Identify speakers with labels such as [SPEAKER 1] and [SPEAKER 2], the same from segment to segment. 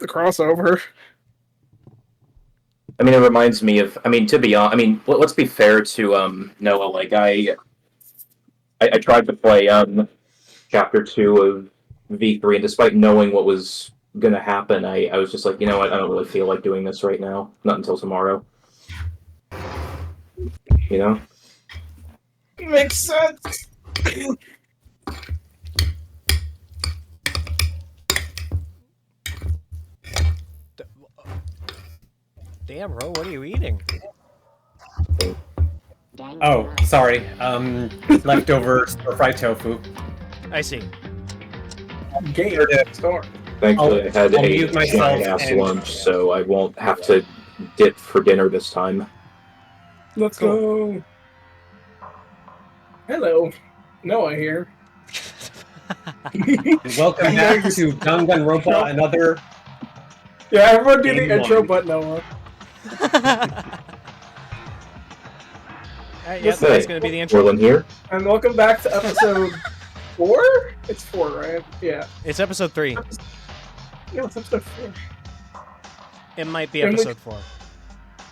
[SPEAKER 1] the crossover.
[SPEAKER 2] I mean, it reminds me of. I mean, to be honest, I mean, let's be fair to Noah. Like, I tried to play chapter 2 of V3, and despite knowing what was gonna happen, I was just like, you know what, I don't really feel like doing this right now. Not until tomorrow. You know?
[SPEAKER 1] Makes sense.
[SPEAKER 3] Damn, Ro, what are you eating?
[SPEAKER 4] Oh, sorry. Leftover stir-fried tofu.
[SPEAKER 3] I see.
[SPEAKER 1] Gator store.
[SPEAKER 2] Thankfully, I had
[SPEAKER 4] I'll
[SPEAKER 2] a
[SPEAKER 4] mute myself
[SPEAKER 2] giant-ass
[SPEAKER 4] and-
[SPEAKER 2] lunch, so I won't have to dip for dinner this time.
[SPEAKER 1] Let's go. Hello. Noah here.
[SPEAKER 4] Welcome back to Danganronpa, another...
[SPEAKER 1] Yeah, everyone do the
[SPEAKER 4] Game
[SPEAKER 1] intro
[SPEAKER 4] one.
[SPEAKER 1] but Noah.
[SPEAKER 3] Alright, yeah, that's gonna be the intro.
[SPEAKER 2] Korlin here.
[SPEAKER 1] And welcome back to episode 4? It's 4, right? Yeah.
[SPEAKER 3] It's episode 3.
[SPEAKER 1] No, it's episode 4.
[SPEAKER 3] It might be
[SPEAKER 1] And we-
[SPEAKER 3] episode 4.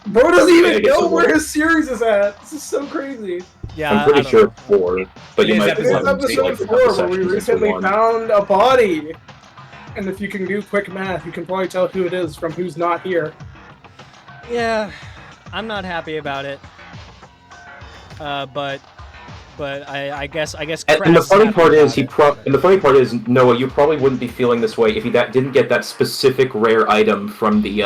[SPEAKER 1] Bro doesn't
[SPEAKER 2] Yeah,
[SPEAKER 1] even
[SPEAKER 2] I guess
[SPEAKER 1] know
[SPEAKER 2] it
[SPEAKER 1] where
[SPEAKER 2] will.
[SPEAKER 1] his series is at. This is so crazy.
[SPEAKER 3] Yeah,
[SPEAKER 2] I'm
[SPEAKER 3] I
[SPEAKER 2] pretty
[SPEAKER 3] don't
[SPEAKER 2] sure
[SPEAKER 3] know.
[SPEAKER 2] 4, but
[SPEAKER 4] It
[SPEAKER 2] you
[SPEAKER 4] is
[SPEAKER 2] might
[SPEAKER 1] It is
[SPEAKER 2] have to see, like,
[SPEAKER 1] episode
[SPEAKER 2] the couple
[SPEAKER 1] 4 where we
[SPEAKER 2] sections into
[SPEAKER 1] recently
[SPEAKER 2] one.
[SPEAKER 1] found a body. And if you can do quick math, you can probably tell who it is from who's not here.
[SPEAKER 3] Yeah, I'm not happy about it. But I guess
[SPEAKER 2] And
[SPEAKER 3] Craz
[SPEAKER 2] the funny
[SPEAKER 3] happy
[SPEAKER 2] part is,
[SPEAKER 3] about it.
[SPEAKER 2] and the funny part is, Noah, you probably wouldn't be feeling this way if you didn't get that specific rare item from the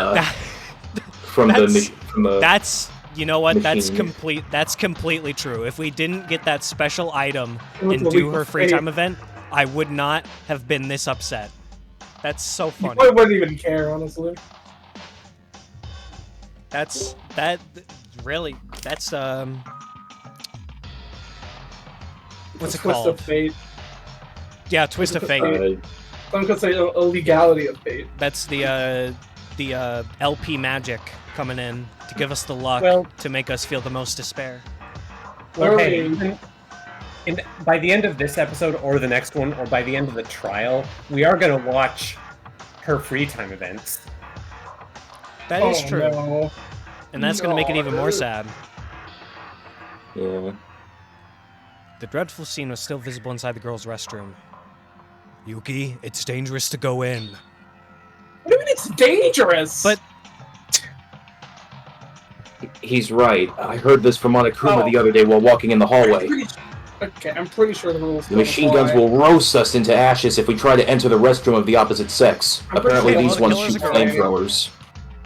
[SPEAKER 3] That's you know what?
[SPEAKER 2] machine.
[SPEAKER 3] That's completely true. If we didn't get that special item
[SPEAKER 1] It was
[SPEAKER 3] and
[SPEAKER 1] a
[SPEAKER 3] do
[SPEAKER 1] leap
[SPEAKER 3] her
[SPEAKER 1] of
[SPEAKER 3] free
[SPEAKER 1] faith.
[SPEAKER 3] time event, I would not have been this upset. That's so
[SPEAKER 1] You
[SPEAKER 3] funny.
[SPEAKER 1] probably wouldn't even care, honestly.
[SPEAKER 3] That's what's it
[SPEAKER 1] Twist
[SPEAKER 3] called?
[SPEAKER 1] of fate.
[SPEAKER 3] Yeah, twist of fate.
[SPEAKER 1] Some could say a legality of fate.
[SPEAKER 3] That's the LP magic coming in to give us the luck
[SPEAKER 4] Well-
[SPEAKER 3] to make us feel the most despair.
[SPEAKER 4] Well, hey,
[SPEAKER 1] Early.
[SPEAKER 4] by the end of this episode, or the next one, or by the end of the trial, we are going to watch her free time events.
[SPEAKER 3] That is
[SPEAKER 1] Oh,
[SPEAKER 3] true,
[SPEAKER 1] no.
[SPEAKER 3] and that's going to make it even more sad.
[SPEAKER 2] Yeah.
[SPEAKER 3] The dreadful scene was still visible inside the girls' restroom. Yuki, it's dangerous to go in.
[SPEAKER 1] What do you mean it's dangerous?
[SPEAKER 3] But-
[SPEAKER 2] He's right. I heard this from Monokuma
[SPEAKER 1] Oh.
[SPEAKER 2] the other day while walking in the hallway.
[SPEAKER 1] I'm pretty sure the rules
[SPEAKER 2] The machine guns will roast us into ashes if we try to enter the restroom of the opposite sex.
[SPEAKER 1] I'm pretty
[SPEAKER 2] Apparently
[SPEAKER 1] sure
[SPEAKER 2] these
[SPEAKER 1] all the
[SPEAKER 2] ones
[SPEAKER 3] killers
[SPEAKER 2] shoot
[SPEAKER 3] are gray.
[SPEAKER 2] flamethrowers.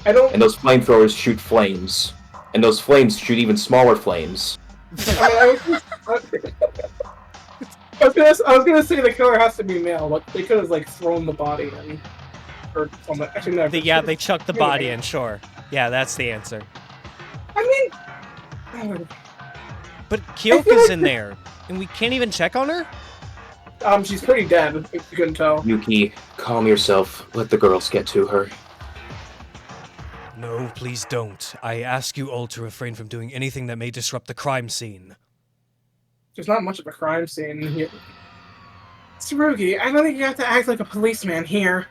[SPEAKER 1] I don't.
[SPEAKER 2] And those flamethrowers shoot flames. And those flames shoot even smaller flames.
[SPEAKER 1] I was gonna say the killer has to be male, but they could have like thrown the body in or something. Actually, no.
[SPEAKER 3] They chucked the body in, sure. Yeah, that's the answer.
[SPEAKER 1] I mean,
[SPEAKER 3] But
[SPEAKER 1] feel
[SPEAKER 3] Kyoka's
[SPEAKER 1] like
[SPEAKER 3] in there, and we can't even check on her?
[SPEAKER 1] she's pretty dead. If you couldn't tell.
[SPEAKER 2] Yuki, calm yourself. Let the girls get to her.
[SPEAKER 3] No, please don't. I ask you all to refrain from doing anything that may disrupt the crime scene.
[SPEAKER 1] There's not much of a crime scene here. Tsurugi, I don't think you have to act like a policeman here.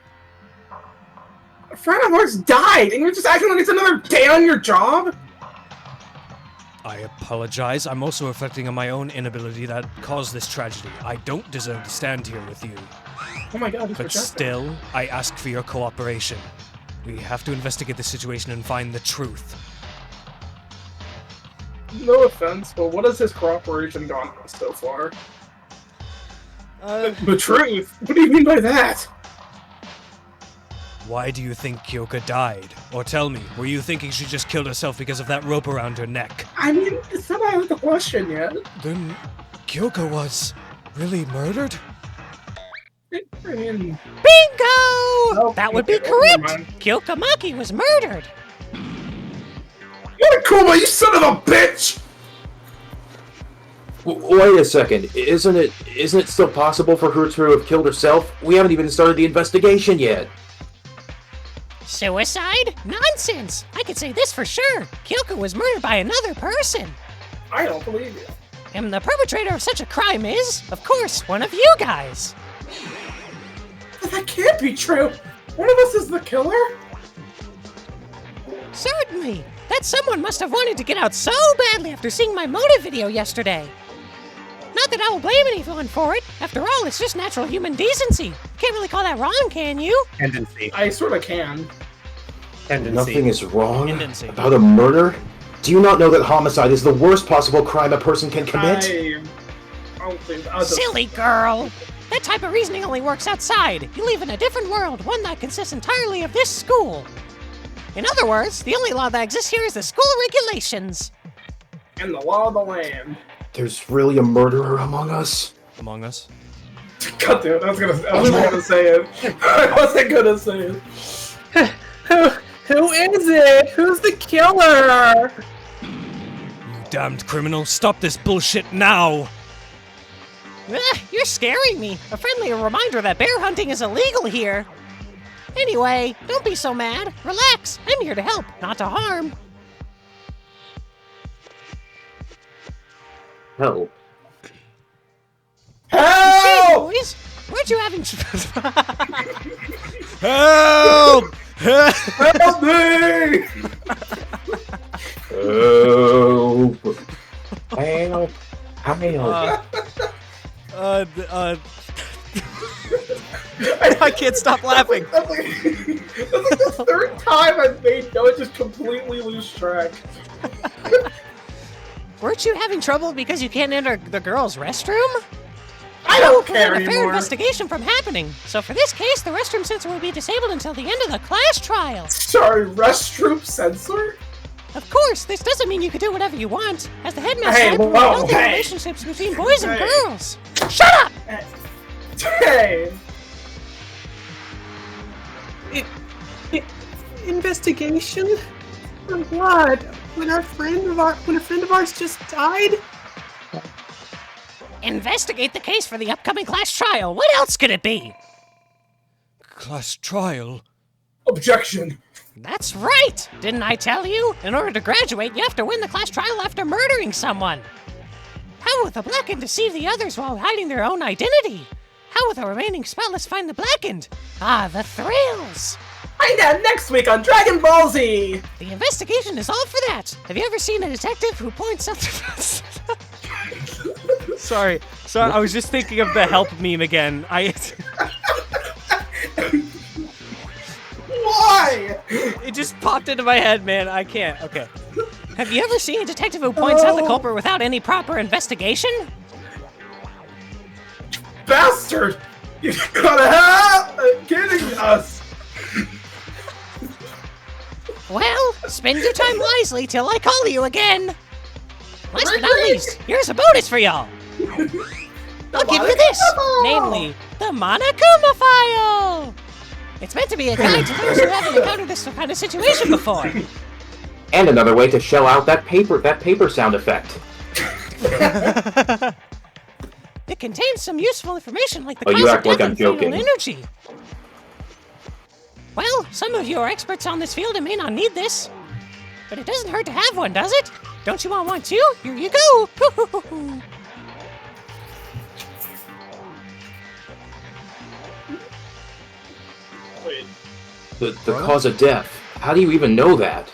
[SPEAKER 1] A friend of ours died, and you're just acting like it's another day on your job?
[SPEAKER 3] I apologize. I'm also reflecting on my own inability that caused this tragedy. I don't deserve to stand here with you.
[SPEAKER 1] Oh my god, he's
[SPEAKER 3] But
[SPEAKER 1] projecting.
[SPEAKER 3] still, I ask for your cooperation. We have to investigate the situation and find the truth.
[SPEAKER 1] No offense, but what has his cooperation gone with so far? The truth? What do you mean by that?
[SPEAKER 3] Why do you think Kyoka died? Or tell me, were you thinking she just killed herself because of that rope around her neck?
[SPEAKER 1] I mean, it's not out of the question yet.
[SPEAKER 3] Then Kyoka was really murdered?
[SPEAKER 1] I mean,
[SPEAKER 3] Bingo! That would be
[SPEAKER 1] okay, never
[SPEAKER 3] correct!
[SPEAKER 1] mind.
[SPEAKER 3] Kyokamaki was murdered!
[SPEAKER 1] Monokuma, you son of a bitch!
[SPEAKER 2] Wait a second. Isn't it still possible for her to have killed herself? We haven't even started the investigation yet.
[SPEAKER 5] Suicide? Nonsense! I could say this for sure. Kyoko was murdered by another person.
[SPEAKER 1] I don't believe you.
[SPEAKER 5] And the perpetrator of such a crime is, of course, one of you guys.
[SPEAKER 1] That can't be true. One of us is the killer?
[SPEAKER 5] Certainly. That someone must have wanted to get out so badly after seeing my motive video yesterday. Not that I will blame anyone for it. After all, it's just natural human decency. Can't really call that wrong, can you?
[SPEAKER 4] Tendency.
[SPEAKER 1] I sort of can.
[SPEAKER 4] Tendency.
[SPEAKER 6] Nothing is wrong
[SPEAKER 3] Tendency.
[SPEAKER 6] about a murder? Do you not know that homicide is the worst possible crime a person can commit?
[SPEAKER 1] I don't think I'll just...
[SPEAKER 5] Silly girl. That type of reasoning only works outside. You live in a different world, one that consists entirely of this school. In other words, the only law that exists here is the school regulations.
[SPEAKER 1] And the law of the land.
[SPEAKER 6] There's really a murderer among us?
[SPEAKER 3] Among us.
[SPEAKER 1] God damn, I wasn't gonna say it. I wasn't gonna say it.
[SPEAKER 4] Who is it? Who's the killer?
[SPEAKER 3] You damned criminal, stop this bullshit now!
[SPEAKER 5] You're scaring me. A friendly reminder that bear hunting is illegal here. Anyway, don't be so mad. Relax. I'm here to help, not to harm.
[SPEAKER 6] Help.
[SPEAKER 5] Say,
[SPEAKER 1] Help!
[SPEAKER 5] boys, weren't you having...
[SPEAKER 3] Help!
[SPEAKER 1] Help me!
[SPEAKER 6] Help. Help.
[SPEAKER 3] I can't stop laughing.
[SPEAKER 1] That's like the third time I've made Noah just completely lose track.
[SPEAKER 5] Weren't you having trouble because you can't enter the girls' restroom?
[SPEAKER 1] I don't
[SPEAKER 5] Prevent
[SPEAKER 1] care
[SPEAKER 5] a fair
[SPEAKER 1] anymore.
[SPEAKER 5] investigation from happening. So for this case, the restroom sensor will be disabled until the end of the class trial.
[SPEAKER 1] Sorry, restroom sensor?
[SPEAKER 5] Of course, this doesn't mean you can do whatever you want. As the headmaster,
[SPEAKER 1] Hey,
[SPEAKER 5] I promote
[SPEAKER 1] whoa,
[SPEAKER 5] healthy
[SPEAKER 1] hey.
[SPEAKER 5] relationships between boys and
[SPEAKER 1] Hey.
[SPEAKER 5] girls. Shut up!
[SPEAKER 1] Hey!
[SPEAKER 4] Investigation? For what? When a friend of ours just died?
[SPEAKER 5] Investigate the case for the upcoming class trial. What else could it be?
[SPEAKER 3] Class trial?
[SPEAKER 1] Objection.
[SPEAKER 5] That's right! Didn't I tell you? In order to graduate, you have to win the class trial after murdering someone. How will the blackened deceive the others while hiding their own identity? How will the remaining spotless find the blackened? Ah, the thrills!
[SPEAKER 1] Find out next week on Dragon Ball Z!
[SPEAKER 5] The investigation is all for that. Have you ever seen a detective who points out the...
[SPEAKER 3] Sorry, I was just thinking of the help meme again.
[SPEAKER 1] Why?
[SPEAKER 3] It just popped into my head, man. I can't. Okay.
[SPEAKER 5] Have you ever seen a detective who points out the culprit without any proper investigation?
[SPEAKER 1] Bastard! You gotta help! Kidding us!
[SPEAKER 5] Well, spend your time wisely till I call you again. Last but not least, here's a bonus for y'all. I'll give you this, namely the Monokuma file. It's meant to be a guide to those who haven't encountered this kind of situation before.
[SPEAKER 2] And another way to shell out that paper sound effect.
[SPEAKER 5] It contains some useful information like the
[SPEAKER 2] Oh,
[SPEAKER 5] cause
[SPEAKER 2] you
[SPEAKER 5] of
[SPEAKER 2] act like
[SPEAKER 5] death
[SPEAKER 2] I'm
[SPEAKER 5] and fatal
[SPEAKER 2] joking.
[SPEAKER 5] energy. Well, some of you are experts on this field and may not need this. But it doesn't hurt to have one, does it? Don't you want one too? Here you go!
[SPEAKER 1] Wait,
[SPEAKER 2] The cause of death. How do you even know that?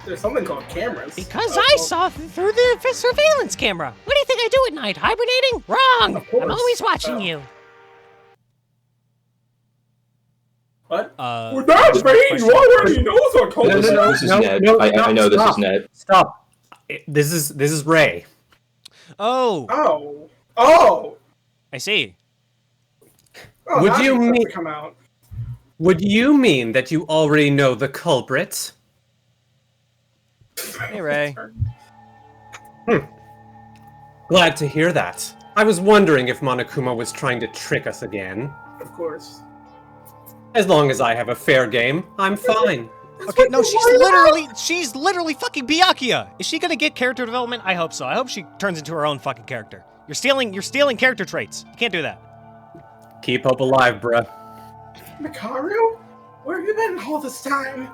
[SPEAKER 1] there's something called cameras.
[SPEAKER 5] Because I saw through the surveillance camera. What do you think I do at night? Hibernating? Wrong!
[SPEAKER 1] Of course.
[SPEAKER 5] I'm always watching
[SPEAKER 1] Oh.
[SPEAKER 5] you.
[SPEAKER 1] What?
[SPEAKER 3] Uh,
[SPEAKER 1] Well, that's right, you already know our
[SPEAKER 4] No,
[SPEAKER 1] culprit.
[SPEAKER 2] This is Ned. I know this is Ned.
[SPEAKER 4] Stop. This is Ray.
[SPEAKER 3] Oh,
[SPEAKER 1] Oh. Oh!
[SPEAKER 3] I see.
[SPEAKER 1] Oh,
[SPEAKER 4] Would
[SPEAKER 1] now
[SPEAKER 4] you
[SPEAKER 1] it's supposed
[SPEAKER 4] mean-
[SPEAKER 1] to come out.
[SPEAKER 4] Would you mean that you already know the culprit?
[SPEAKER 3] Hey, Ray.
[SPEAKER 4] Glad to hear that. I was wondering if Monokuma was trying to trick us again.
[SPEAKER 1] Of course.
[SPEAKER 4] As long as I have a fair game, I'm fine.
[SPEAKER 3] Okay, no, she's literally fucking Byakuya. Is she gonna get character development? I hope so. I hope she turns into her own fucking character. You're stealing character traits. You can't do that.
[SPEAKER 4] Keep hope alive, bruh.
[SPEAKER 1] Mekaru? Where have you been all this time?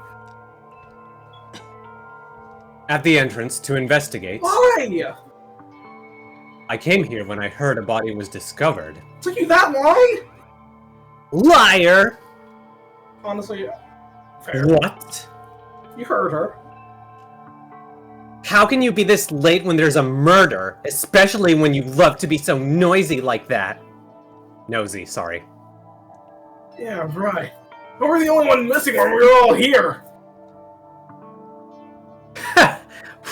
[SPEAKER 4] At the entrance to investigate.
[SPEAKER 1] Why?
[SPEAKER 4] I came here when I heard a body was discovered.
[SPEAKER 1] Took you that long?
[SPEAKER 4] Liar!
[SPEAKER 1] honestly, fair.
[SPEAKER 4] What?
[SPEAKER 1] You heard her.
[SPEAKER 4] How can you be this late when there's a murder, especially when you love to be so noisy like that? Nosy, sorry.
[SPEAKER 1] Yeah, right. But we're the only one missing when we were all here.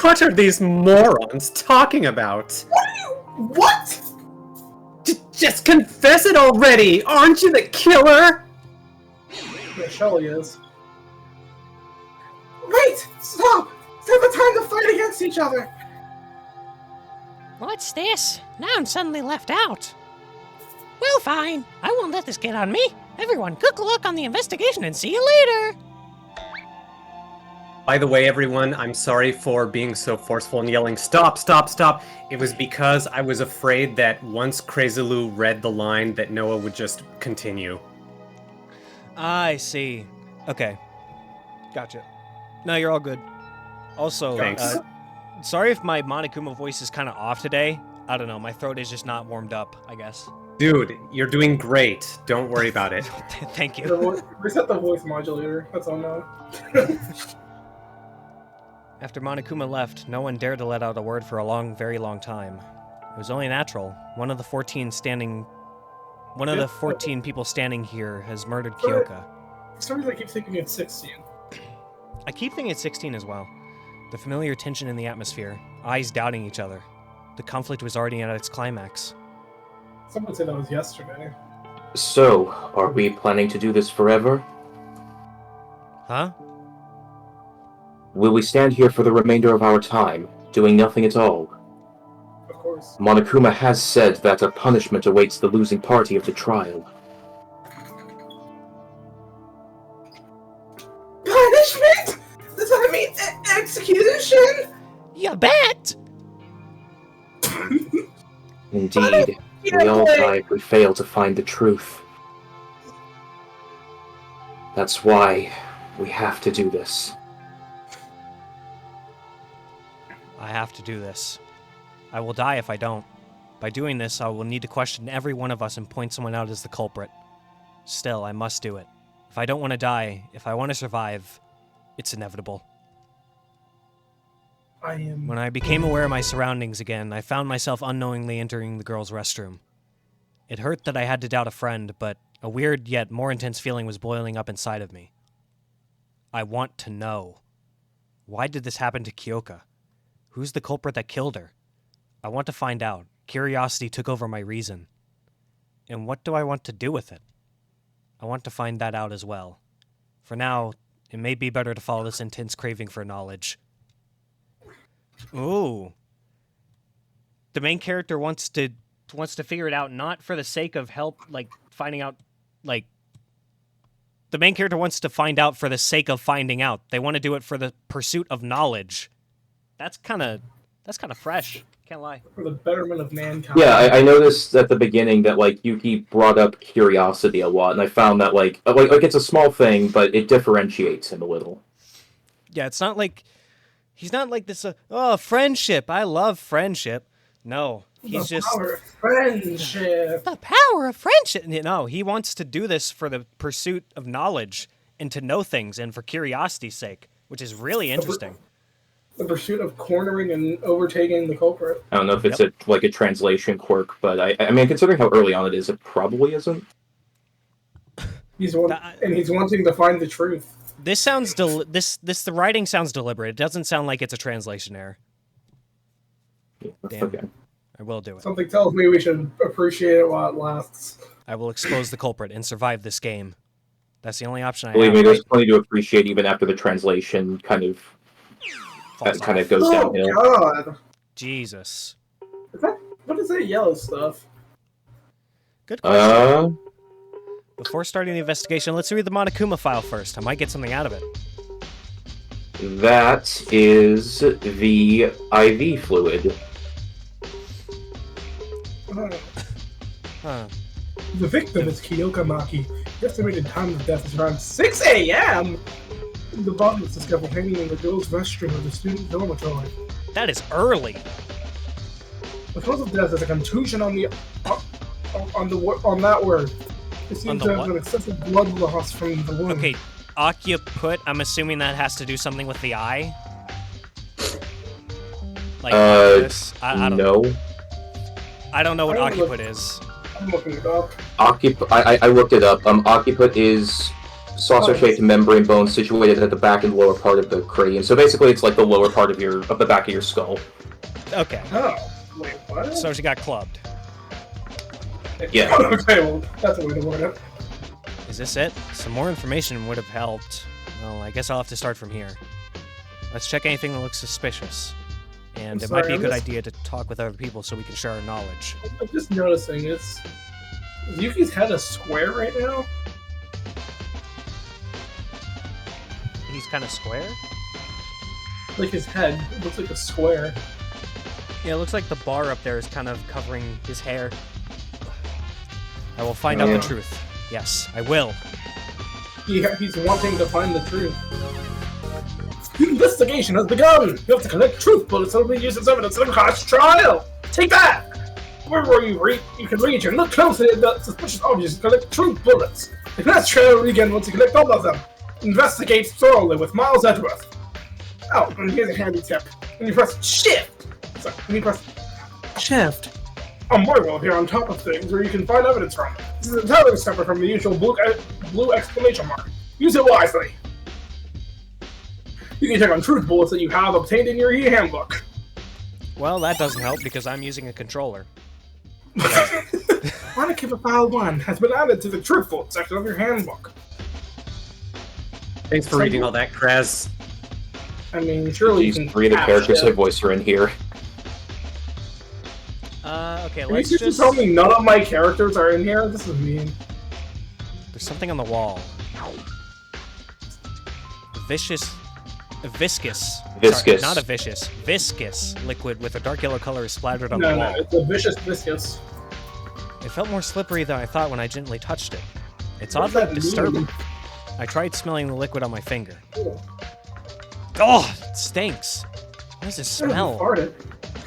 [SPEAKER 4] What are these morons talking about?
[SPEAKER 1] What?
[SPEAKER 4] Just confess it already! Aren't you the killer?
[SPEAKER 1] Yeah, Shelly is. Wait! Stop! It's not the time to fight against each other!
[SPEAKER 5] What's this? Now I'm suddenly left out. Well, fine. I won't let this get on me. Everyone, good luck on the investigation and see you later.
[SPEAKER 4] By the way, everyone, I'm sorry for being so forceful and yelling, stop, stop, stop. It was because I was afraid that once Crazalu read the line that Noah would just continue.
[SPEAKER 3] I see. Okay. Gotcha. No, you're all good. Also,
[SPEAKER 4] Thanks.
[SPEAKER 3] Sorry if my Monokuma voice is kind of off today. I don't know, my throat is just not warmed up, I guess.
[SPEAKER 4] Dude, you're doing great. Don't worry about it.
[SPEAKER 3] Thank you.
[SPEAKER 1] Reset the voice modulator. That's all now.
[SPEAKER 3] After Monokuma left, no one dared to let out a word for a very long time. It was only natural. One of the 14 people standing here has murdered Kyoka.
[SPEAKER 1] For some reason I keep thinking it's 16.
[SPEAKER 3] I keep thinking it's 16 as well. The familiar tension in the atmosphere, eyes doubting each other. The conflict was already at its climax.
[SPEAKER 1] Someone said that was yesterday.
[SPEAKER 2] So, are we planning to do this forever?
[SPEAKER 3] Huh?
[SPEAKER 2] Will we stand here for the remainder of our time, doing nothing at all?
[SPEAKER 1] Of course.
[SPEAKER 2] Monokuma has said that a punishment awaits the losing party of the trial.
[SPEAKER 1] Punishment? Does that mean execution?
[SPEAKER 5] You bet!
[SPEAKER 2] Indeed, we all die if we fail to find the truth. That's why we have to do this.
[SPEAKER 3] I have to do this. I will die if I don't. By doing this, I will need to question every one of us and point someone out as the culprit. Still, I must do it. If I don't want to die, if I want to survive, it's inevitable. When I became aware of my surroundings again, I found myself unknowingly entering the girls' restroom. It hurt that I had to doubt a friend, but a weird yet more intense feeling was boiling up inside of me. I want to know. Why did this happen to Kyoka? Who's the culprit that killed her? I want to find out. Curiosity took over my reason. And what do I want to do with it? I want to find that out as well. For now, it may be better to follow this intense craving for knowledge. Ooh. The main character wants to figure it out not for the sake of finding out, the main character wants to find out for the sake of finding out. They want to do it for the pursuit of knowledge. That's kind of fresh. Can't lie.
[SPEAKER 1] For the betterment of mankind.
[SPEAKER 2] Yeah, I noticed at the beginning that Yuki brought up curiosity a lot, and I found that it's a small thing, but it differentiates him a little.
[SPEAKER 3] Yeah, it's not like he's not like this. Friendship. I love friendship. No, he's
[SPEAKER 1] the
[SPEAKER 3] just
[SPEAKER 1] power of friendship.
[SPEAKER 5] The power of friendship.
[SPEAKER 3] No, he wants to do this for the pursuit of knowledge and to know things and for curiosity's sake, which is really interesting.
[SPEAKER 1] The pursuit of cornering and overtaking the culprit.
[SPEAKER 2] I don't know if it's a translation quirk, but I mean, considering how early on it is, it probably isn't.
[SPEAKER 1] He's wanting to find the truth.
[SPEAKER 3] This sounds the writing sounds deliberate. It doesn't sound like it's a translation error.
[SPEAKER 2] Yeah,
[SPEAKER 3] Damn.
[SPEAKER 2] okay.
[SPEAKER 3] I will do it.
[SPEAKER 1] Something tells me we should appreciate it while it lasts.
[SPEAKER 3] I will expose the culprit and survive this game. That's the only option I
[SPEAKER 2] Believe
[SPEAKER 3] have.
[SPEAKER 2] me, there's plenty to appreciate even after the translation kind of goes downhill.
[SPEAKER 1] Oh God!
[SPEAKER 3] Jesus.
[SPEAKER 1] What is that yellow stuff?
[SPEAKER 3] Good question. Before starting the investigation, let's read the Monokuma file first. I might get something out of it.
[SPEAKER 2] That is the IV fluid.
[SPEAKER 3] Huh.
[SPEAKER 1] The victim is Kyoka Maki. The estimated time of death is around 6 a.m. The body was discovered hanging in the girls' restroom of the student dormitory.
[SPEAKER 3] That is early.
[SPEAKER 1] The cause of death is a contusion on that word. It
[SPEAKER 3] On
[SPEAKER 1] seems
[SPEAKER 3] the
[SPEAKER 1] to have
[SPEAKER 3] what?
[SPEAKER 1] an excessive blood loss from the wound.
[SPEAKER 3] Okay, occiput, I'm assuming that has to do something with the eye? Like, oculus? I don't know.
[SPEAKER 2] No.
[SPEAKER 3] I don't know what
[SPEAKER 1] I don't
[SPEAKER 3] occiput
[SPEAKER 1] look-
[SPEAKER 3] is.
[SPEAKER 1] I'm looking it up.
[SPEAKER 2] I looked it up. Occiput is saucer-shaped membrane bone situated at the back and lower part of the cranium. So basically, it's like the lower part of the back of your skull.
[SPEAKER 3] Okay,
[SPEAKER 1] Oh, wait, what?
[SPEAKER 3] so she got clubbed.
[SPEAKER 2] Yeah.
[SPEAKER 1] Okay, well, that's a way to word it.
[SPEAKER 3] Is this it? Some more information would have helped. Well, I guess I'll have to start from here. Let's check anything that looks suspicious. And
[SPEAKER 1] I'm
[SPEAKER 3] it might
[SPEAKER 1] sorry,
[SPEAKER 3] be a
[SPEAKER 1] I'm
[SPEAKER 3] good
[SPEAKER 1] just-
[SPEAKER 3] idea to talk with other people so we can share our knowledge.
[SPEAKER 1] I'm just noticing, is Yuki's head a square right now?
[SPEAKER 3] He's kind of square?
[SPEAKER 1] Like his head, it looks like a square.
[SPEAKER 3] Yeah, it looks like the bar up there is kind of covering his hair. I will find out the truth. Yes, I will.
[SPEAKER 1] He's wanting to find the truth. The investigation has begun! You have to collect truth bullets that will be used as evidence in a Craz trial! Take that! Wherever you can reach and look closely at the suspicious objects and collect truth bullets. The Craz trial will begin once you collect all of them. Investigate thoroughly with Miles Edgeworth. Oh, and here's a handy tip. When you press shift, when you press shift on my wall here on top of things where you can find evidence from. This is entirely separate from the usual blue exclamation mark. Use it wisely. You can check on truth bullets that you have obtained in your e-handbook.
[SPEAKER 3] Well, that doesn't help because I'm using a controller.
[SPEAKER 1] Monokuma File 1 has been added to the truth bullet section of your handbook.
[SPEAKER 4] Thanks for reading all that, Craz.
[SPEAKER 1] I mean, surely you
[SPEAKER 2] These
[SPEAKER 1] can
[SPEAKER 2] 3 of the
[SPEAKER 1] patch
[SPEAKER 2] characters
[SPEAKER 1] it.
[SPEAKER 2] I voice are in here.
[SPEAKER 3] Okay,
[SPEAKER 1] Can you
[SPEAKER 3] let's
[SPEAKER 1] just
[SPEAKER 3] just...
[SPEAKER 1] tell me none of my characters are in here? This is mean.
[SPEAKER 3] There's something on the wall. Viscous.
[SPEAKER 2] Viscous.
[SPEAKER 3] Sorry, not a vicious. Viscous liquid with a dark yellow color is splattered on the
[SPEAKER 1] No,
[SPEAKER 3] wall.
[SPEAKER 1] no, it's a vicious viscous.
[SPEAKER 3] It felt more slippery than I thought when I gently touched it. It's
[SPEAKER 1] What does
[SPEAKER 3] oddly
[SPEAKER 1] that
[SPEAKER 3] disturbing.
[SPEAKER 1] mean?
[SPEAKER 3] I tried smelling the liquid on my finger.
[SPEAKER 1] Ew.
[SPEAKER 3] Oh, it stinks. What does this
[SPEAKER 1] I
[SPEAKER 3] smell?
[SPEAKER 1] farted.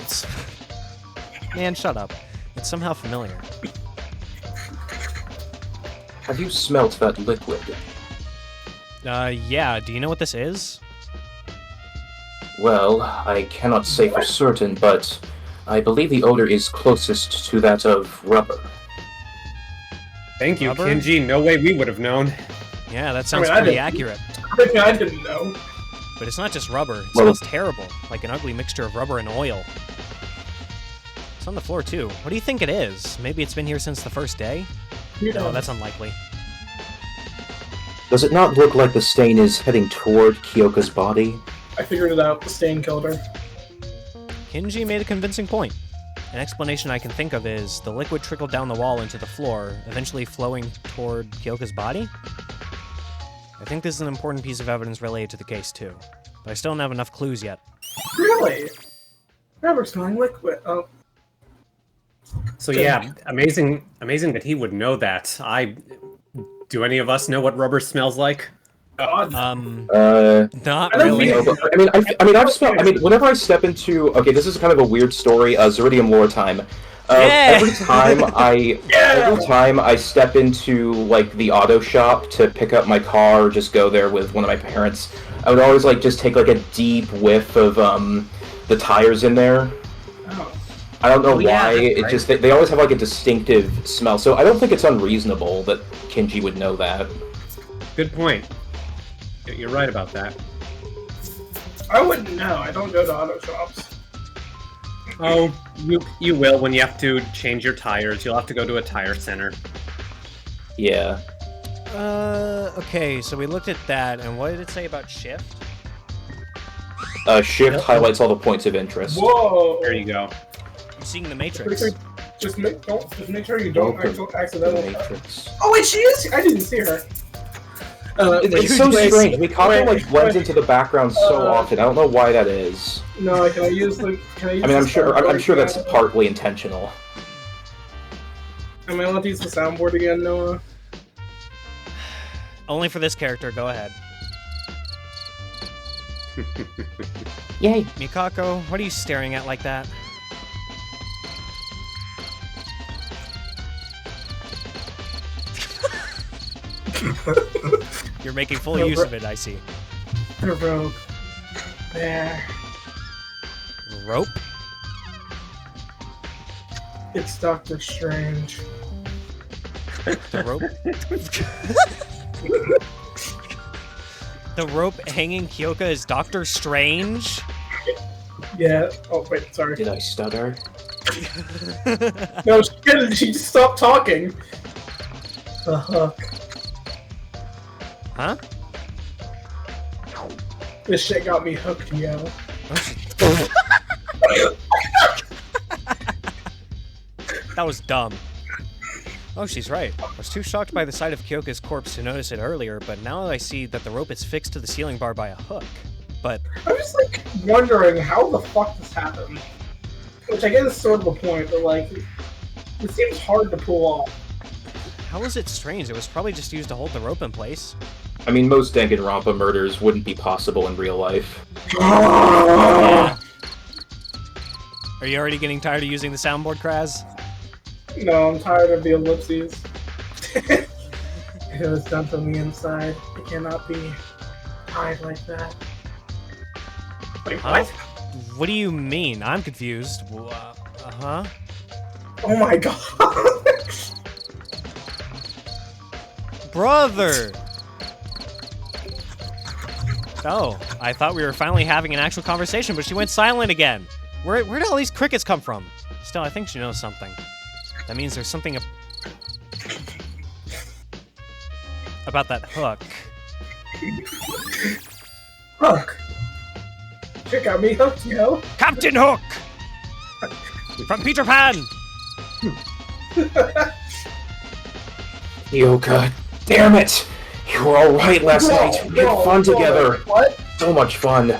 [SPEAKER 3] It's... Man, shut up. It's somehow familiar.
[SPEAKER 2] Have you smelt that liquid?
[SPEAKER 3] Yeah, do you know what this is?
[SPEAKER 2] Well, I cannot say for certain, but I believe the odor is closest to that of rubber.
[SPEAKER 4] Thank you,
[SPEAKER 3] Rubber?
[SPEAKER 4] Kinji. No way we would have known.
[SPEAKER 3] Yeah, that sounds
[SPEAKER 1] I
[SPEAKER 3] pretty
[SPEAKER 1] didn't-
[SPEAKER 3] accurate.
[SPEAKER 1] I didn't know.
[SPEAKER 3] But it's not just rubber. It
[SPEAKER 2] Well-
[SPEAKER 3] smells terrible, like an ugly mixture of rubber and oil. It's on the floor, too. What do you think it is? Maybe it's been here since the first day?
[SPEAKER 1] You
[SPEAKER 3] No,
[SPEAKER 1] know,
[SPEAKER 3] that's unlikely.
[SPEAKER 2] Does it not look like the stain is heading toward Kyoka's body?
[SPEAKER 1] I figured it out. The stain killed her.
[SPEAKER 3] Kinji made a convincing point. An explanation I can think of is the liquid trickled down the wall into the floor, eventually flowing toward Kyoka's body? I think this is an important piece of evidence related to the case, too. But I still don't have enough clues yet.
[SPEAKER 1] Really? Rubber smelling liquid. Oh,
[SPEAKER 4] So yeah, amazing that he would know that. Do any of us know what rubber smells like?
[SPEAKER 1] God.
[SPEAKER 3] Not
[SPEAKER 1] I don't
[SPEAKER 3] really.
[SPEAKER 1] think-
[SPEAKER 2] No, but, I've smelled. Whenever I step into, okay, this is kind of a weird story. Zeridium lore time.
[SPEAKER 3] Yeah!
[SPEAKER 2] Every time I step into like the auto shop to pick up my car or just go there with one of my parents, I would always like just take like a deep whiff of the tires in there.
[SPEAKER 1] Oh.
[SPEAKER 2] I don't know
[SPEAKER 4] Oh, yeah,
[SPEAKER 2] why.
[SPEAKER 4] that's
[SPEAKER 2] It
[SPEAKER 4] right.
[SPEAKER 2] just they always have like a distinctive smell. So I don't think it's unreasonable that Kinji would know that.
[SPEAKER 4] Good point. You're right about that.
[SPEAKER 1] I wouldn't know. I don't go to auto shops.
[SPEAKER 4] Oh, you will when you have to change your tires. You'll have to go to a tire center.
[SPEAKER 2] Yeah.
[SPEAKER 3] Okay, so we looked at that, and what did it say about shift?
[SPEAKER 2] Shift highlights all the points of interest.
[SPEAKER 1] Whoa!
[SPEAKER 4] There you go.
[SPEAKER 3] I'm seeing the
[SPEAKER 1] Pretty
[SPEAKER 3] Matrix.
[SPEAKER 1] sure- Just make sure you don't accidentally.
[SPEAKER 2] Matrix.
[SPEAKER 1] Oh wait, she is. I didn't see her.
[SPEAKER 2] It's so strange. Mikako like blends into the background so
[SPEAKER 1] Uh,
[SPEAKER 2] often. I don't know why that is.
[SPEAKER 1] No, can I use the? Can I use
[SPEAKER 2] I mean, I'm
[SPEAKER 1] the
[SPEAKER 2] sure.
[SPEAKER 1] soundboard
[SPEAKER 2] I'm sure that's
[SPEAKER 1] again?
[SPEAKER 2] partly intentional.
[SPEAKER 1] Am I allowed to use the soundboard again, Noah?
[SPEAKER 3] Only for this character, go ahead.
[SPEAKER 2] Yay!
[SPEAKER 3] Mikako, what are you staring at like that? You're making full use of it, I see.
[SPEAKER 1] The rope. There.
[SPEAKER 3] Rope?
[SPEAKER 1] It's Doctor Strange.
[SPEAKER 3] The rope? The rope hanging Kyoka is Doctor Strange?
[SPEAKER 1] Yeah. Oh, wait, sorry.
[SPEAKER 2] Did I stutter?
[SPEAKER 1] No, she didn't. She just stopped talking. The hook.
[SPEAKER 3] Huh?
[SPEAKER 1] This shit got me hooked, yo.
[SPEAKER 3] That was dumb. Oh, she's right. I was too shocked by the sight of Kyoka's corpse to notice it earlier, but now I see that the rope is fixed to the ceiling bar by a hook. But
[SPEAKER 1] I'm just, like, wondering how the fuck this happened. Which I guess is sort of a point, but, like, it seems hard to pull off.
[SPEAKER 3] how is it strange? It was probably just used to hold the rope in place.
[SPEAKER 2] I mean, most Danganronpa murders wouldn't be possible in real life.
[SPEAKER 3] Yeah. Are you already getting tired of using the soundboard, Craz?
[SPEAKER 1] No, I'm tired of the ellipses. It was done from the inside. It cannot be tied like that. Wait,
[SPEAKER 3] Huh?
[SPEAKER 1] what?
[SPEAKER 3] What do you mean? I'm confused. Uh-huh.
[SPEAKER 1] Oh my god!
[SPEAKER 3] Brother! Oh, I thought we were finally having an actual conversation, but she went silent again. Where did all these crickets come from? Still, I think she knows something. That means there's something about that hook.
[SPEAKER 1] Hook! Check out me hooked, yo!
[SPEAKER 3] Captain Hook! From Peter Pan!
[SPEAKER 6] Kyoka, damn it! You were alright last night. We had fun together.
[SPEAKER 1] What?
[SPEAKER 6] So much fun.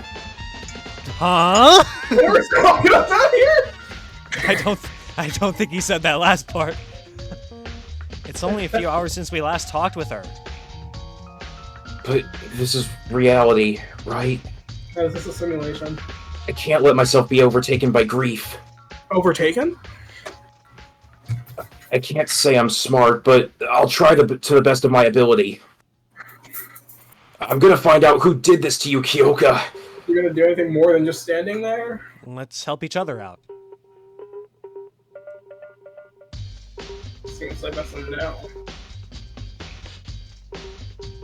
[SPEAKER 3] Huh?
[SPEAKER 1] What are we talking about here?
[SPEAKER 3] I don't think he said that last part. It's only a few hours since we last talked with her.
[SPEAKER 6] But this is reality, right?
[SPEAKER 1] No, is this a simulation?
[SPEAKER 6] I can't let myself be overtaken by grief.
[SPEAKER 1] Overtaken?
[SPEAKER 6] I can't say I'm smart, but I'll try to the best of my ability. I'm gonna find out who did this to you, Kyoka.
[SPEAKER 1] You're gonna do anything more than just standing there?
[SPEAKER 3] Let's help each other out.
[SPEAKER 1] Seems like that's a no.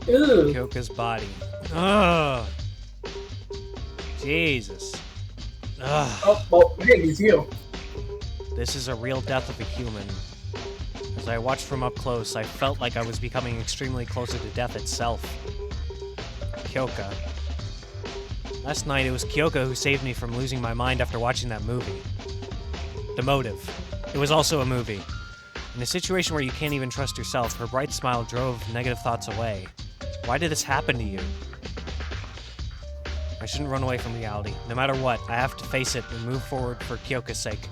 [SPEAKER 1] Ew.
[SPEAKER 3] Kyoka's body. Ugh. Jesus. Ugh.
[SPEAKER 1] Oh, well, hey, it's you.
[SPEAKER 3] This is a real death of a human. As I watched from up close, I felt like I was becoming extremely closer to death itself. Kyoka. Last night, it was Kyoka who saved me from losing my mind after watching that movie. The motive. It was also a movie. In a situation where you can't even trust yourself, her bright smile drove negative thoughts away. Why did this happen to you? I shouldn't run away from reality. No matter what, I have to face it and move forward for Kyoka's sake.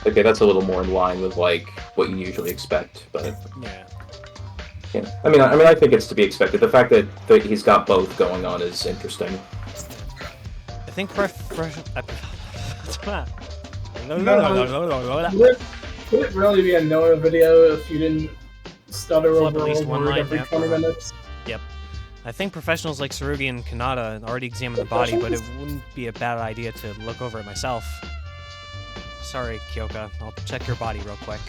[SPEAKER 2] Okay, that's a little more in line with, like, what you usually expect, but...
[SPEAKER 3] Yeah.
[SPEAKER 2] Yeah. I mean, I think it's to be expected. The fact that he's got both going on is interesting.
[SPEAKER 3] I think
[SPEAKER 1] Would it really be a Noah video if you didn't stutter
[SPEAKER 3] Flip
[SPEAKER 1] over
[SPEAKER 3] at least
[SPEAKER 1] a
[SPEAKER 3] one
[SPEAKER 1] word
[SPEAKER 3] line
[SPEAKER 1] every
[SPEAKER 3] down.
[SPEAKER 1] 20 minutes?
[SPEAKER 3] Yep. I think professionals like Tsurugi and Kanata already examined the body, but it wouldn't be a bad idea to look over it myself. Sorry, Kyoka. I'll check your body real quick.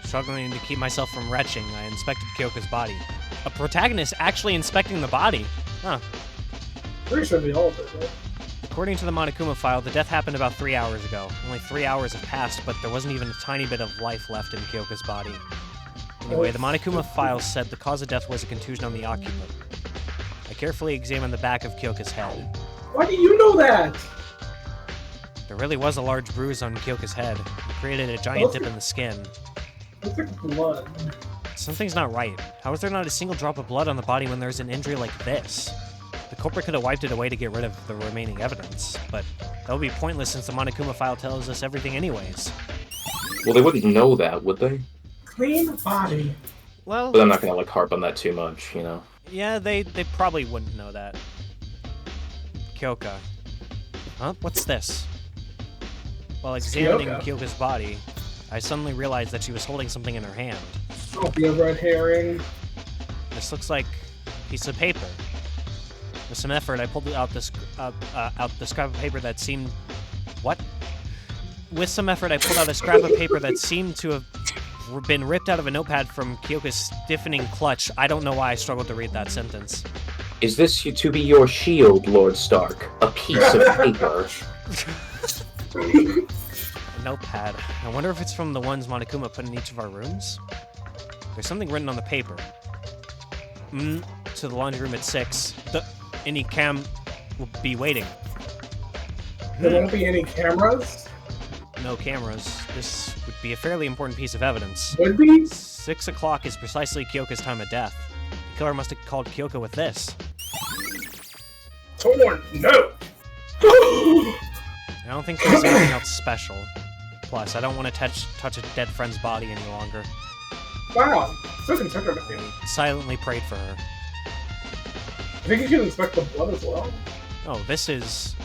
[SPEAKER 3] Struggling to keep myself from retching, I inspected Kyoka's body. A protagonist actually inspecting the body? Huh.
[SPEAKER 1] Pretty sure they all did, right?
[SPEAKER 3] According to the Monokuma file, the death happened about 3 hours ago. Only 3 hours have passed, but there wasn't even a tiny bit of life left in Kyoka's body. Anyway, the Monokuma file said the cause of death was a contusion on the occupant. I carefully examined the back of Kyoka's head.
[SPEAKER 1] Why do you know that?
[SPEAKER 3] There really was a large bruise on Kyoka's head. It created a giant dip in the skin.
[SPEAKER 1] Looks like blood.
[SPEAKER 3] Something's not right. How is there not a single drop of blood on the body when there's an injury like this? The culprit could have wiped it away to get rid of the remaining evidence, but that would be pointless since the Monokuma file tells us everything anyways.
[SPEAKER 2] Well, they wouldn't know that, would they?
[SPEAKER 1] Clean body.
[SPEAKER 3] Well,
[SPEAKER 2] But I'm not gonna, like, harp on that too much, you know?
[SPEAKER 3] yeah, they probably wouldn't know that. Kyoka. Huh? What's this? While examining
[SPEAKER 1] Kyoka.
[SPEAKER 3] Kyoka's body, I suddenly realized that she was holding something in her hand.
[SPEAKER 1] I'll be a red herring.
[SPEAKER 3] This looks like a piece of paper. With some effort, I pulled out the scrap of paper that seemed... What? With some effort, I pulled out a scrap of paper that seemed to have been ripped out of a notepad from Kyoka's stiffening clutch. I don't know why I struggled to read that sentence.
[SPEAKER 6] Is this to be your shield, Lord Stark? A piece of paper.
[SPEAKER 3] A notepad. I wonder if it's from the ones Monokuma put in each of our rooms? There's something written on the paper. To the laundry room at 6. Any cam will be waiting.
[SPEAKER 1] There won't be any cameras?
[SPEAKER 3] No cameras. This would be a fairly important piece of evidence.
[SPEAKER 1] Would be?
[SPEAKER 3] 6 o'clock is precisely Kyoka's time of death. The killer must have called Kyoka with this.
[SPEAKER 1] Torn, no!
[SPEAKER 3] I don't think there's anything else special. Plus, I don't want to touch a dead friend's body any longer.
[SPEAKER 1] Wow, so considerate of you.
[SPEAKER 3] I silently prayed for her.
[SPEAKER 1] I think you should inspect the blood as well.
[SPEAKER 3] Oh, this is...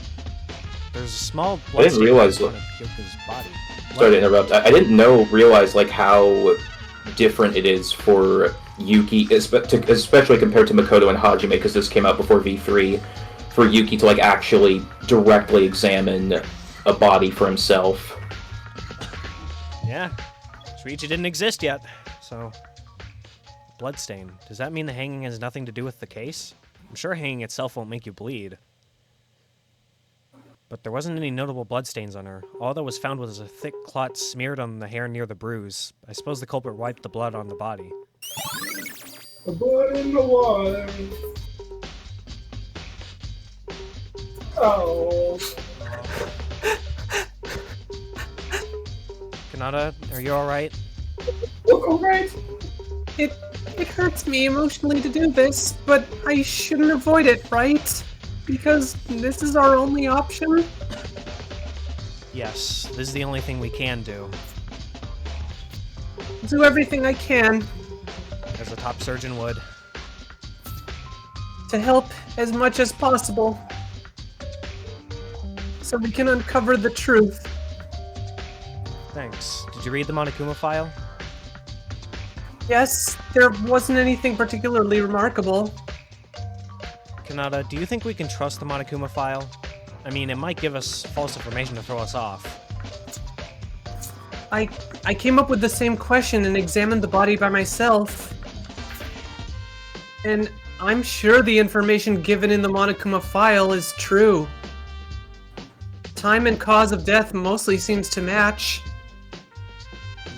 [SPEAKER 3] There's a small
[SPEAKER 6] I
[SPEAKER 3] blood
[SPEAKER 6] didn't
[SPEAKER 3] stain
[SPEAKER 6] realize
[SPEAKER 3] in front of Kyoka's body.
[SPEAKER 6] Sorry to interrupt. I didn't realize like how different it is for Yuki, especially compared to Makoto and Hajime, because this came out before V3, for Yuki to like actually directly examine a body for himself.
[SPEAKER 3] Yeah. Shuichi didn't exist yet, so... Bloodstain. Does that mean the hanging has nothing to do with the case? I'm sure hanging itself won't make you bleed. But there wasn't any notable bloodstains on her. All that was found was a thick clot smeared on the hair near the bruise. I suppose the culprit wiped the blood on the body.
[SPEAKER 1] The blood in the water. Oh.
[SPEAKER 3] Kanata, are you alright?
[SPEAKER 1] Look alright.
[SPEAKER 4] It hurts me emotionally to do this, but I shouldn't avoid it, right? Because this is our only option?
[SPEAKER 3] Yes, this is the only thing we can do.
[SPEAKER 4] Do everything I can
[SPEAKER 3] As a top surgeon would.
[SPEAKER 4] to help as much as possible, so we can uncover the truth.
[SPEAKER 3] Thanks. Did you read the Monokuma file?
[SPEAKER 4] Yes, there wasn't anything particularly remarkable.
[SPEAKER 3] Kanata, do you think we can trust the Monokuma file? I mean, it might give us false information to throw us off.
[SPEAKER 4] I came up with the same question and examined the body by myself. And I'm sure the information given in the Monokuma file is true. Time and cause of death mostly seems to match.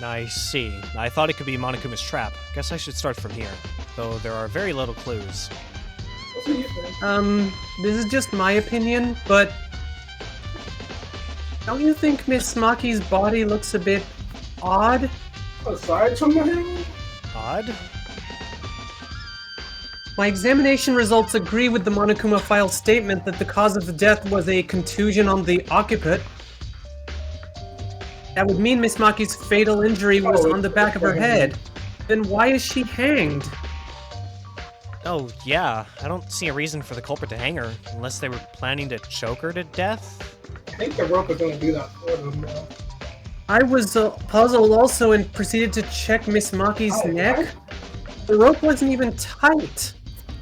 [SPEAKER 3] I see. I thought it could be Monokuma's trap. Guess I should start from here. Though there are very little clues.
[SPEAKER 1] What do you think?
[SPEAKER 4] This is just my opinion, but don't you think Miss Maki's body looks a bit odd?
[SPEAKER 1] Aside from the hang?
[SPEAKER 3] Odd?
[SPEAKER 4] My examination results agree with the Monokuma file statement that the cause of the death was a contusion on the occiput. That would mean Miss Maki's fatal injury was on the back of her head. Then why is she hanged?
[SPEAKER 3] Oh, yeah. I don't see a reason for the culprit to hang her, unless they were planning to choke her to death.
[SPEAKER 1] I think the rope is going to do that for them now.
[SPEAKER 4] I was puzzled also and proceeded to check Miss Maki's neck. The rope wasn't even tight.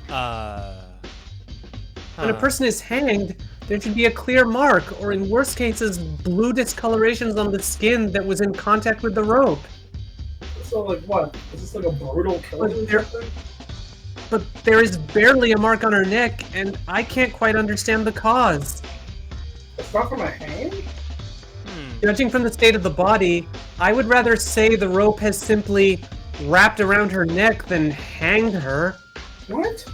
[SPEAKER 4] When a person is hanged, there should be a clear mark, or in worst cases, blue discolorations on the skin that was in contact with the rope.
[SPEAKER 1] So, like, what? Is this like a brutal killing or something?
[SPEAKER 4] But there is barely a mark on her neck, and I can't quite understand the cause.
[SPEAKER 1] It's not from a hang?
[SPEAKER 4] Judging from the state of the body, I would rather say the rope has simply wrapped around her neck than hanged her.
[SPEAKER 1] What?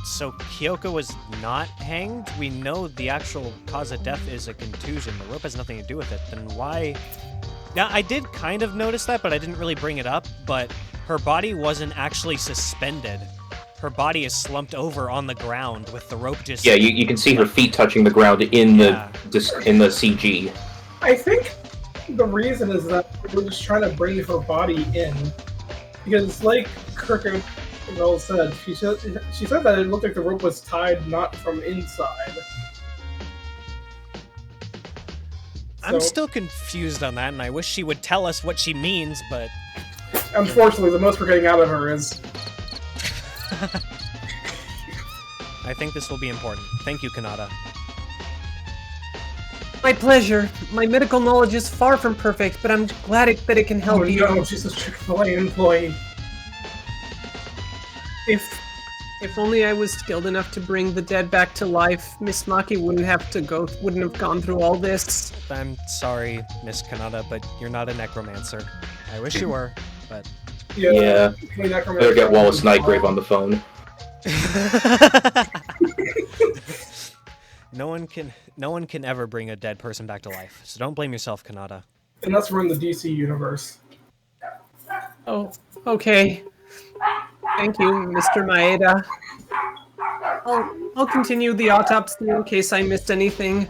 [SPEAKER 3] So Kyoka was not hanged? We know the actual cause of death is a contusion. The rope has nothing to do with it. Then why... Now, I did kind of notice that, but I didn't really bring it up. But her body wasn't actually suspended. Her body is slumped over on the ground with the rope just...
[SPEAKER 6] Yeah, you can see her feet touching the ground in the CG.
[SPEAKER 1] I think the reason is that we're just trying to bring her body in. Because, like Kirk well said, she said that it looked like the rope was tied not from inside.
[SPEAKER 3] I'm still confused on that, and I wish she would tell us what she means, but...
[SPEAKER 1] Unfortunately, the most we're getting out of her is...
[SPEAKER 3] I think this will be important. Thank you, Kanata.
[SPEAKER 4] My pleasure. My medical knowledge is far from perfect, but I'm glad that it can help
[SPEAKER 1] Oh
[SPEAKER 4] you.
[SPEAKER 1] no, she's a Chick-fil-A employee.
[SPEAKER 4] If only I was skilled enough to bring the dead back to life, Miss Maki wouldn't have gone through all this.
[SPEAKER 3] I'm sorry, Miss Kanata, but you're not a necromancer. I wish you were, but...
[SPEAKER 6] Yeah. Better get Wallace Nightgrave on the phone.
[SPEAKER 3] No one can ever bring a dead person back to life, so don't blame yourself, Kanata.
[SPEAKER 1] And that's we're in the DC universe.
[SPEAKER 4] Oh, okay. Thank you, Mr. Maeda. I'll continue the autopsy in case I missed anything.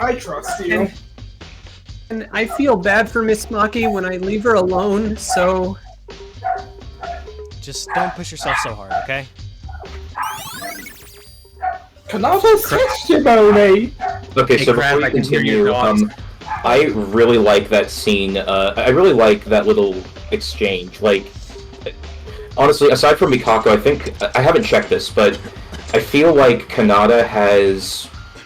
[SPEAKER 1] I trust you.
[SPEAKER 4] And I feel bad for Miss Maki when I leave her alone, so...
[SPEAKER 3] Just don't push yourself so hard, okay?
[SPEAKER 1] Kanata's testimony!
[SPEAKER 6] Okay, so
[SPEAKER 4] Craz,
[SPEAKER 6] before
[SPEAKER 4] I
[SPEAKER 6] we
[SPEAKER 4] can hear
[SPEAKER 6] continue,
[SPEAKER 4] your dogs.
[SPEAKER 6] I really like that scene. I really like that little exchange. Like, honestly, aside from Mikako, I haven't checked this, but I feel like Kanata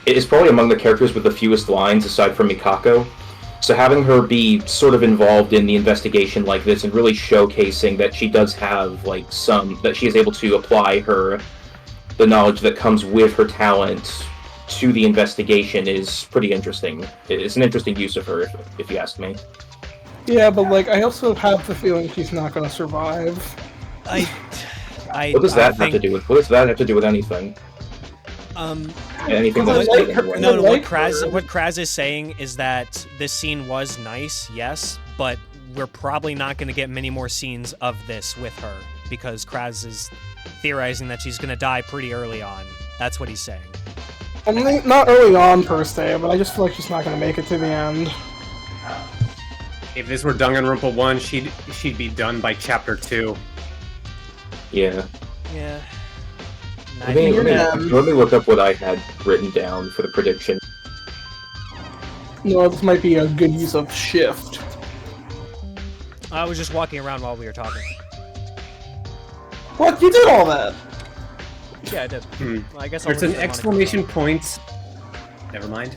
[SPEAKER 6] is probably among the characters with the fewest lines aside from Mikako. So having her be sort of involved in the investigation like this and really showcasing that she does have that she is able to apply the knowledge that comes with her talent to the investigation is pretty interesting. It's an interesting use of her, if you ask me.
[SPEAKER 1] Yeah, but I also have the feeling she's not gonna survive.
[SPEAKER 6] What does that have to do with? What does that have to do with anything? Anything
[SPEAKER 1] Because
[SPEAKER 6] that's
[SPEAKER 1] I like her-
[SPEAKER 6] anyway.
[SPEAKER 3] No,
[SPEAKER 1] like
[SPEAKER 3] what Craz is saying is that this scene was nice, yes, but we're probably not going to get many more scenes of this with her, because Craz is theorizing that she's going to die pretty early on. That's what he's saying.
[SPEAKER 1] I mean, not early on per se, but I just feel like she's not gonna make it to the end.
[SPEAKER 4] If this were Danganronpa 1, she'd be done by chapter 2.
[SPEAKER 6] Yeah.
[SPEAKER 3] Yeah.
[SPEAKER 6] Let me look up what I had written down for the prediction.
[SPEAKER 1] No, this might be a good use of shift.
[SPEAKER 3] I was just walking around while we were talking.
[SPEAKER 1] What? You did all that?
[SPEAKER 3] Yeah, I did. Well, I guess
[SPEAKER 4] There's an exclamation point. Never mind.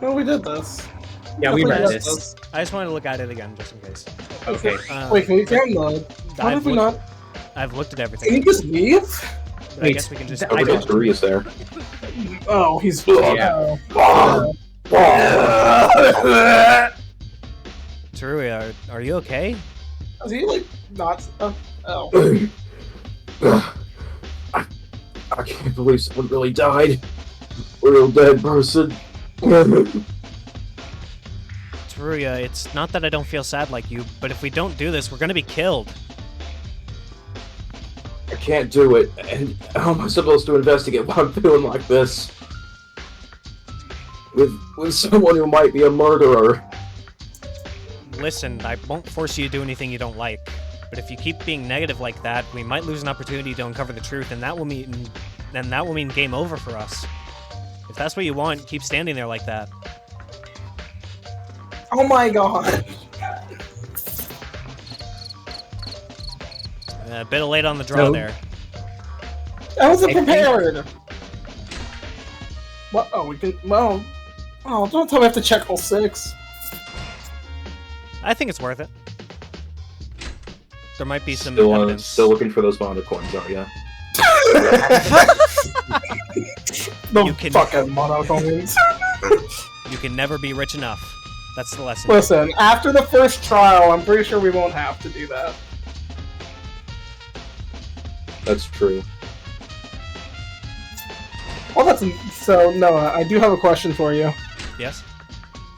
[SPEAKER 1] No, we did this.
[SPEAKER 4] Yeah, we read
[SPEAKER 1] Yes,
[SPEAKER 4] this.
[SPEAKER 3] I just wanted to look at it again, just in case.
[SPEAKER 4] Okay.
[SPEAKER 1] Wait, can we download? How
[SPEAKER 3] I've
[SPEAKER 1] did we
[SPEAKER 3] looked-
[SPEAKER 1] not?
[SPEAKER 3] I've looked at
[SPEAKER 1] Can
[SPEAKER 3] everything.
[SPEAKER 1] you just leave?
[SPEAKER 3] But I guess we can just...
[SPEAKER 6] Oh, but Teruya's there.
[SPEAKER 1] Oh, he's...
[SPEAKER 4] Yeah.
[SPEAKER 3] Teruya, are you okay?
[SPEAKER 1] Is he, not... oh.
[SPEAKER 6] I can't believe someone really died. A real dead person.
[SPEAKER 3] Teruya, it's not that I don't feel sad like you, but if we don't do this, we're gonna be killed.
[SPEAKER 6] I can't do it. And how am I supposed to investigate why I'm feeling like this? With someone who might be a murderer.
[SPEAKER 3] Listen, I won't force you to do anything you don't like, but if you keep being negative like that, we might lose an opportunity to uncover the truth, and that will mean game over for us. If that's what you want, keep standing there like that.
[SPEAKER 1] Oh my god.
[SPEAKER 3] A bit late on the draw there.
[SPEAKER 1] I wasn't prepared! What? Oh, we can... Well... Oh, don't tell me I have to check all 6.
[SPEAKER 3] I think it's worth it. There might be some
[SPEAKER 6] Still
[SPEAKER 3] evidence.
[SPEAKER 6] looking for those monocorns, are ya?
[SPEAKER 1] The
[SPEAKER 3] You can-
[SPEAKER 1] fucking monocones.
[SPEAKER 3] You can never be rich enough. That's the lesson.
[SPEAKER 1] Listen, after the first trial, I'm pretty sure we won't have to do that.
[SPEAKER 6] That's true.
[SPEAKER 1] All that's so, Noah, I do have a question for you.
[SPEAKER 3] Yes?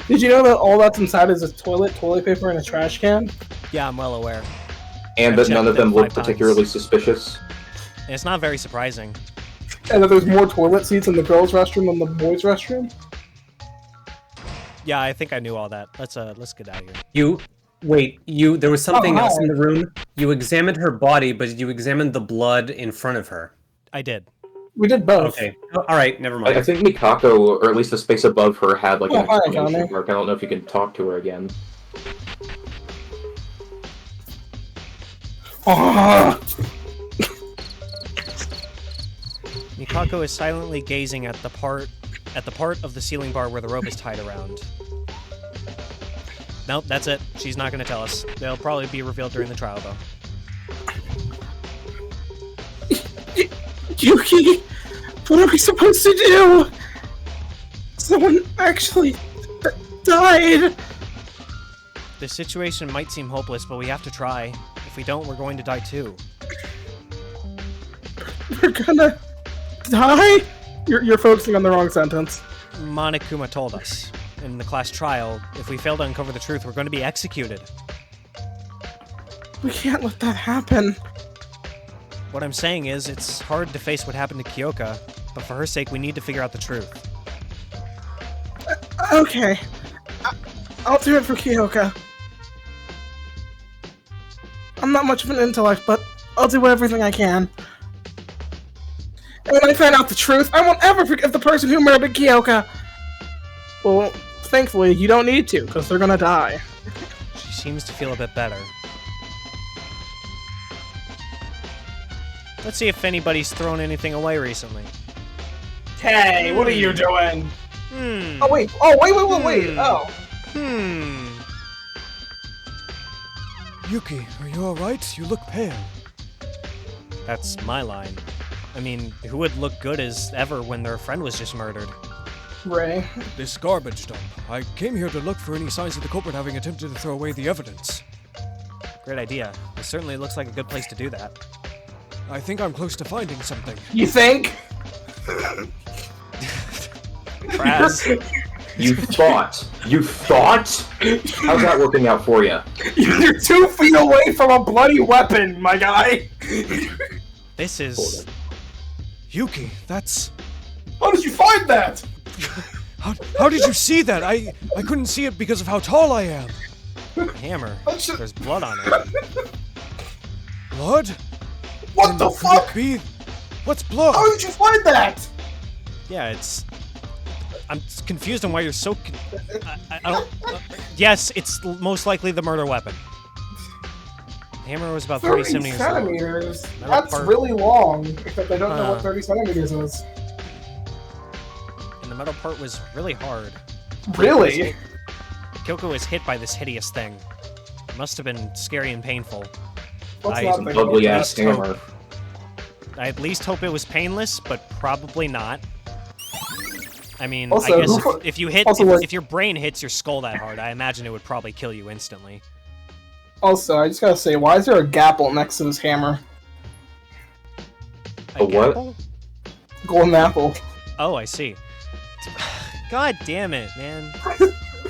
[SPEAKER 1] Did you know that all that's inside is a toilet paper, and a trash can?
[SPEAKER 3] Yeah, I'm well aware.
[SPEAKER 6] And
[SPEAKER 3] I've
[SPEAKER 6] that
[SPEAKER 3] checked
[SPEAKER 6] none of
[SPEAKER 3] them
[SPEAKER 6] them look
[SPEAKER 3] 5 times.
[SPEAKER 6] particularly suspicious.
[SPEAKER 3] And it's not very surprising.
[SPEAKER 1] And that there's more toilet seats in the girls' restroom than the boys' restroom?
[SPEAKER 3] Yeah, I think I knew all that. Let's get out of here.
[SPEAKER 4] There was something
[SPEAKER 1] Oh,
[SPEAKER 4] else in
[SPEAKER 1] hi.
[SPEAKER 4] the room. You examined her body, but you examined the blood in front of her.
[SPEAKER 3] I did.
[SPEAKER 1] We did both.
[SPEAKER 4] Okay. Alright, never mind.
[SPEAKER 6] I think Mikako, or at least the space above her, had an
[SPEAKER 1] Oh, hi,
[SPEAKER 6] exclamation
[SPEAKER 1] Akane.
[SPEAKER 6] mark. I don't know if you can talk to her again.
[SPEAKER 1] Ah!
[SPEAKER 3] Mikako is silently gazing at the part of the ceiling bar where the rope is tied around. Nope, that's it. She's not going to tell us. They'll probably be revealed during the trial, though.
[SPEAKER 1] Yuki! What are we supposed to do? Someone actually died!
[SPEAKER 3] The situation might seem hopeless, but we have to try. If we don't, we're going to die too.
[SPEAKER 1] We're gonna die? You're focusing on the wrong sentence.
[SPEAKER 3] Monokuma told us. In the class trial, if we fail to uncover the truth, we're going to be executed.
[SPEAKER 1] We can't let that happen.
[SPEAKER 3] What I'm saying is, it's hard to face what happened to Kyoka, but for her sake, we need to figure out the truth.
[SPEAKER 1] Okay. I'll do it for Kyoka. I'm not much of an intellect, but I'll do everything I can. And when I find out the truth, I won't ever forgive the person who murdered Kyoka! Well, thankfully, you don't need to, because they're gonna die.
[SPEAKER 3] She seems to feel a bit better. Let's see if anybody's thrown anything away recently.
[SPEAKER 1] Hey, what are you doing?
[SPEAKER 3] Hmm.
[SPEAKER 1] Oh, wait. Wait. Oh.
[SPEAKER 3] Yuki, are you alright? You look pale. That's my line. I mean, who would look good as ever when their friend was just murdered?
[SPEAKER 1] Ray.
[SPEAKER 7] This garbage dump. I came here to look for any signs of the culprit having attempted to throw away the evidence.
[SPEAKER 3] Great idea. It certainly looks like a good place to do that.
[SPEAKER 7] I think I'm close to finding something.
[SPEAKER 1] You think?
[SPEAKER 3] Craz.
[SPEAKER 6] You thought? You thought? How's that working out for you?
[SPEAKER 1] You're 2 feet away from a bloody weapon, my guy!
[SPEAKER 3] This is...
[SPEAKER 7] Yuki, that's...
[SPEAKER 1] How did you find that?
[SPEAKER 7] How did you see that? I couldn't see it because of how tall I am.
[SPEAKER 3] hammer. There's blood on it.
[SPEAKER 7] Blood?
[SPEAKER 1] What the
[SPEAKER 7] Could
[SPEAKER 1] fuck?
[SPEAKER 7] it be? What's blood?
[SPEAKER 1] How did you find that?
[SPEAKER 3] Yeah, it's... I'm confused on why you're so... I don't... yes, it's most likely the murder weapon. The hammer was about 30 centimeters long.
[SPEAKER 1] centimeters?
[SPEAKER 3] Metal
[SPEAKER 1] That's
[SPEAKER 3] part-
[SPEAKER 1] really long, except I don't know what 30 centimeters is.
[SPEAKER 3] And the metal part was really hard.
[SPEAKER 1] Really?
[SPEAKER 3] Kyoko was hit by this hideous thing. It must have been scary and painful.
[SPEAKER 1] What's
[SPEAKER 3] I-
[SPEAKER 1] not
[SPEAKER 6] Some
[SPEAKER 1] thinking?
[SPEAKER 6] ugly ass
[SPEAKER 3] At least
[SPEAKER 6] hammer.
[SPEAKER 3] I at least hope it was painless, but probably not. I mean,
[SPEAKER 1] Also,
[SPEAKER 3] I guess
[SPEAKER 1] who-
[SPEAKER 3] if you hit,
[SPEAKER 1] also,
[SPEAKER 3] if,
[SPEAKER 1] like-
[SPEAKER 3] if your brain hits your skull that hard, I imagine it would probably kill you instantly.
[SPEAKER 1] Also, I just gotta say, why is there a gapple next to this hammer?
[SPEAKER 6] A what?
[SPEAKER 3] gapple?
[SPEAKER 1] Golden apple.
[SPEAKER 3] Oh, I see. God damn it, man.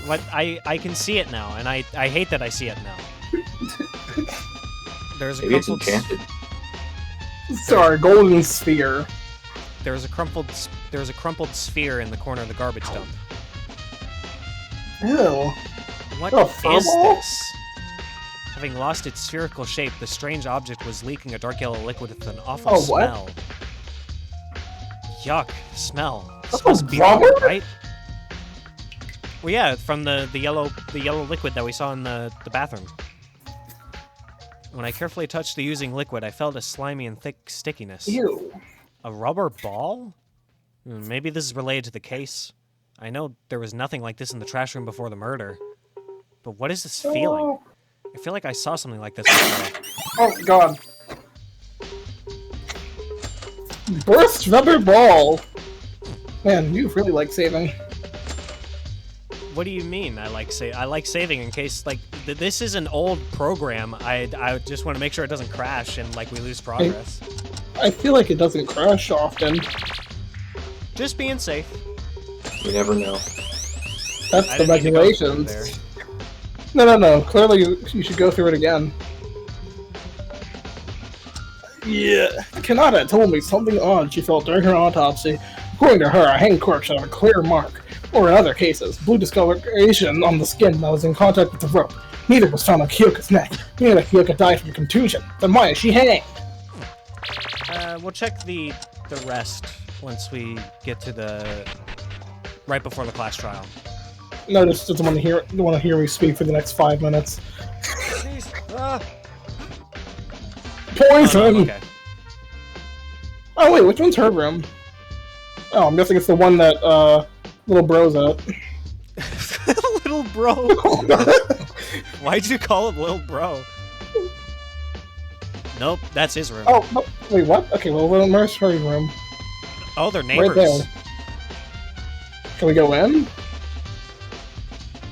[SPEAKER 3] What? I can see it now, and I hate that I see it now. There's a
[SPEAKER 6] Maybe it's
[SPEAKER 3] crumpled
[SPEAKER 6] enchanted.
[SPEAKER 1] Sorry, golden sphere.
[SPEAKER 3] there's a crumpled sphere in the corner of the garbage dump.
[SPEAKER 1] Ew.
[SPEAKER 3] What
[SPEAKER 1] Oh,
[SPEAKER 3] is
[SPEAKER 1] furball?
[SPEAKER 3] this? Having lost its spherical shape, the strange object was leaking a dark yellow liquid with an awful
[SPEAKER 1] Oh, what?
[SPEAKER 3] smell. Yuck, smell.
[SPEAKER 1] That's
[SPEAKER 3] Smells
[SPEAKER 1] a
[SPEAKER 3] beautiful,
[SPEAKER 1] vomit?
[SPEAKER 3] right? Well, yeah, from the yellow liquid that we saw in the bathroom. When I carefully touched the oozing liquid, I felt a slimy and thick stickiness.
[SPEAKER 1] Ew.
[SPEAKER 3] A rubber ball? Maybe this is related to the case. I know there was nothing like this in the trash room before the murder. But what is this feeling? I feel like I saw something like this before.
[SPEAKER 1] Oh, God. Burst rubber ball. Man, you really like saving.
[SPEAKER 3] What do you mean? I like saving in case like this is an old program. I just want to make sure it doesn't crash and like we lose progress.
[SPEAKER 1] I feel like it doesn't crash often.
[SPEAKER 3] Just being safe.
[SPEAKER 6] You never know.
[SPEAKER 1] That's
[SPEAKER 3] I
[SPEAKER 1] the
[SPEAKER 3] didn't need to go through
[SPEAKER 1] regulations. No. Clearly, you should go through it again. Yeah. Kanata told me something odd she felt during her autopsy. According to her, a hanged corpse had a clear mark. Or in other cases, blue discoloration on the skin that was in contact with the rope. Neither was found on Kyoka's neck, meaning that Kyoka died from contusion. Then why is she hanged?
[SPEAKER 3] We'll check the rest once we get to the right before the class trial.
[SPEAKER 1] No, just doesn't want to hear me speak for the next 5 minutes. Poison!
[SPEAKER 3] Oh, no, okay.
[SPEAKER 1] Oh wait, which one's her room? Oh, I'm guessing it's the one that, little bro's at.
[SPEAKER 3] Little bro. Why'd you call him little bro? Nope, that's his room.
[SPEAKER 1] Oh, no, wait, what? Okay, well, where's her room?
[SPEAKER 3] Oh, they're neighbors.
[SPEAKER 1] Right there. Can we go in?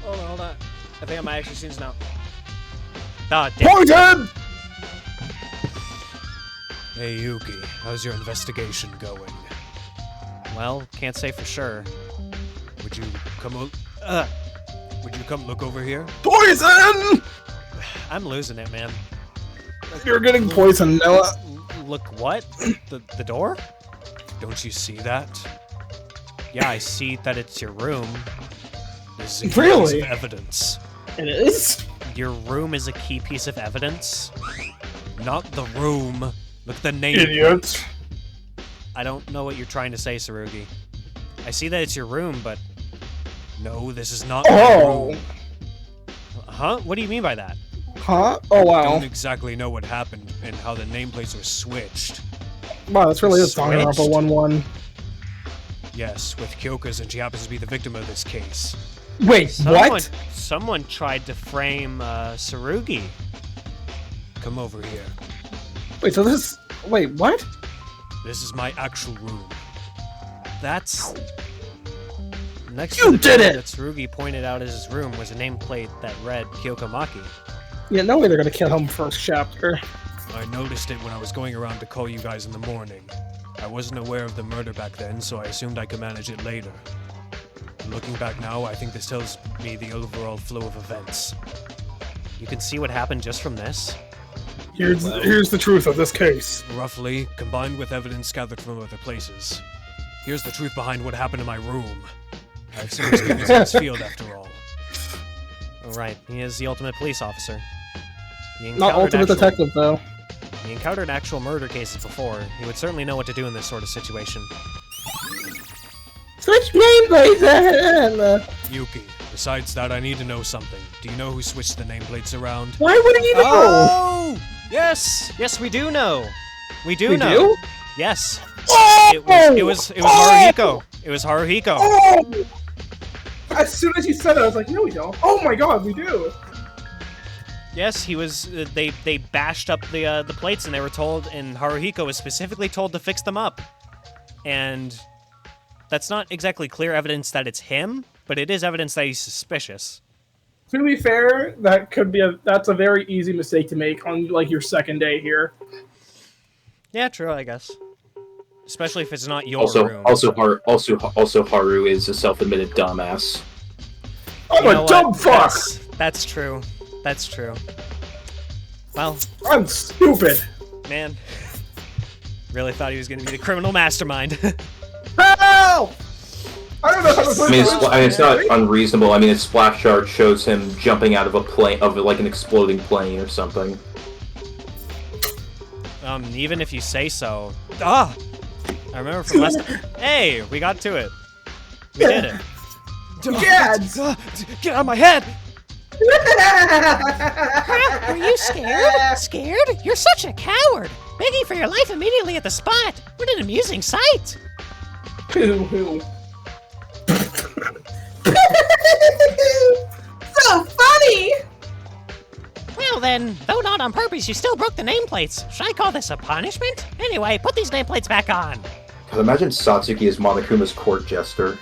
[SPEAKER 3] Hold on. I think I might actually see this now. Ah, damn.
[SPEAKER 1] Poison!
[SPEAKER 7] Hey Yuki, how's your investigation going?
[SPEAKER 3] Well, can't say for sure.
[SPEAKER 7] Would you come look over here?
[SPEAKER 1] Poison!
[SPEAKER 3] I'm losing it, man.
[SPEAKER 1] You're getting poisoned, Noah.
[SPEAKER 3] Look, what? The door?
[SPEAKER 7] Don't you see that?
[SPEAKER 3] Yeah, I see that it's your room.
[SPEAKER 7] This is a
[SPEAKER 1] Really?
[SPEAKER 7] piece of evidence.
[SPEAKER 1] It is?
[SPEAKER 3] Your room is a key piece of evidence?
[SPEAKER 7] Not the room. Look at the name.
[SPEAKER 1] Idiot.
[SPEAKER 3] I don't know what you're trying to say, Tsurugi. I see that it's your room, but...
[SPEAKER 7] No, this is not my
[SPEAKER 1] Oh!
[SPEAKER 7] room.
[SPEAKER 3] Huh? What do you mean by that?
[SPEAKER 1] Huh? Oh,
[SPEAKER 7] I don't
[SPEAKER 1] wow.
[SPEAKER 7] exactly know what happened and how the nameplates were switched.
[SPEAKER 1] Wow, that's really is
[SPEAKER 3] Switched?
[SPEAKER 1] Danganronpa 1-1.
[SPEAKER 7] Yes, with Kyoka's, and she happens to be the victim of this case.
[SPEAKER 1] Wait, what?
[SPEAKER 3] Someone tried to frame, Tsurugi.
[SPEAKER 7] Come over here.
[SPEAKER 1] Wait, so this... Wait, what?
[SPEAKER 7] This is my actual room.
[SPEAKER 3] That's... Next
[SPEAKER 1] You
[SPEAKER 3] to the
[SPEAKER 1] did
[SPEAKER 3] door
[SPEAKER 1] it!
[SPEAKER 3] that Tsurugi pointed out as his room was a nameplate that read Kyokomaki.
[SPEAKER 1] Yeah, no way they're gonna kill him first chapter.
[SPEAKER 7] I noticed it when I was going around to call you guys in the morning. I wasn't aware of the murder back then, so I assumed I could manage it later. Looking back now, I think this tells me the overall flow of events.
[SPEAKER 3] You can see what happened just from this?
[SPEAKER 1] Here's the truth of this case.
[SPEAKER 7] Roughly, combined with evidence gathered from other places. Here's the truth behind what happened in my room. I have some experience in this field, after all.
[SPEAKER 3] Oh, right. He is the ultimate police officer. He
[SPEAKER 1] Not ultimate detective, though.
[SPEAKER 3] He encountered actual murder cases before. He would certainly know what to do in this sort of situation.
[SPEAKER 1] Switch nameplates!
[SPEAKER 7] Yuki, besides that, I need to know something. Do you know who switched the nameplates around?
[SPEAKER 1] Why wouldn't you know?
[SPEAKER 3] Oh! Yes! Yes, we do know! We do
[SPEAKER 1] We
[SPEAKER 3] know!
[SPEAKER 1] do?
[SPEAKER 3] Yes!
[SPEAKER 1] Oh!
[SPEAKER 3] It was Haruhiko! It was Haruhiko!
[SPEAKER 1] Oh! As soon as you said it, I was like, no, we don't. Oh my god, we do!
[SPEAKER 3] Yes, he was. They bashed up the plates, and they were told, and Haruhiko was specifically told to fix them up. And that's not exactly clear evidence that it's him, but it is evidence that he's suspicious.
[SPEAKER 1] To be fair, that's a very easy mistake to make on like your second day here.
[SPEAKER 3] Yeah, true, I guess. Especially if it's not your room.
[SPEAKER 6] Also, Haru is a self-admitted dumbass.
[SPEAKER 1] I'm
[SPEAKER 3] You know
[SPEAKER 1] a dumb
[SPEAKER 3] what?
[SPEAKER 1] fuck!
[SPEAKER 3] That's true. That's true. Well,
[SPEAKER 1] I'm stupid!
[SPEAKER 3] man. Really thought he was going to be the criminal mastermind.
[SPEAKER 1] Help! I don't know how to play
[SPEAKER 6] It's not unreasonable. I mean, his splash art shows him jumping out of a plane, like an exploding plane or something.
[SPEAKER 3] Even if you say so. Ah! I remember from last... Hey, we got to it. We did it.
[SPEAKER 1] Gads!
[SPEAKER 7] Get out of my head!
[SPEAKER 5] Were you scared? Scared? You're such a coward! Begging for your life immediately at the spot! What an amusing sight!
[SPEAKER 1] Who? So funny!
[SPEAKER 5] Well then, though not on purpose, you still broke the nameplates. Should I call this a punishment? Anyway, put these nameplates back on.
[SPEAKER 6] God, imagine Satsuki as Monokuma's court jester.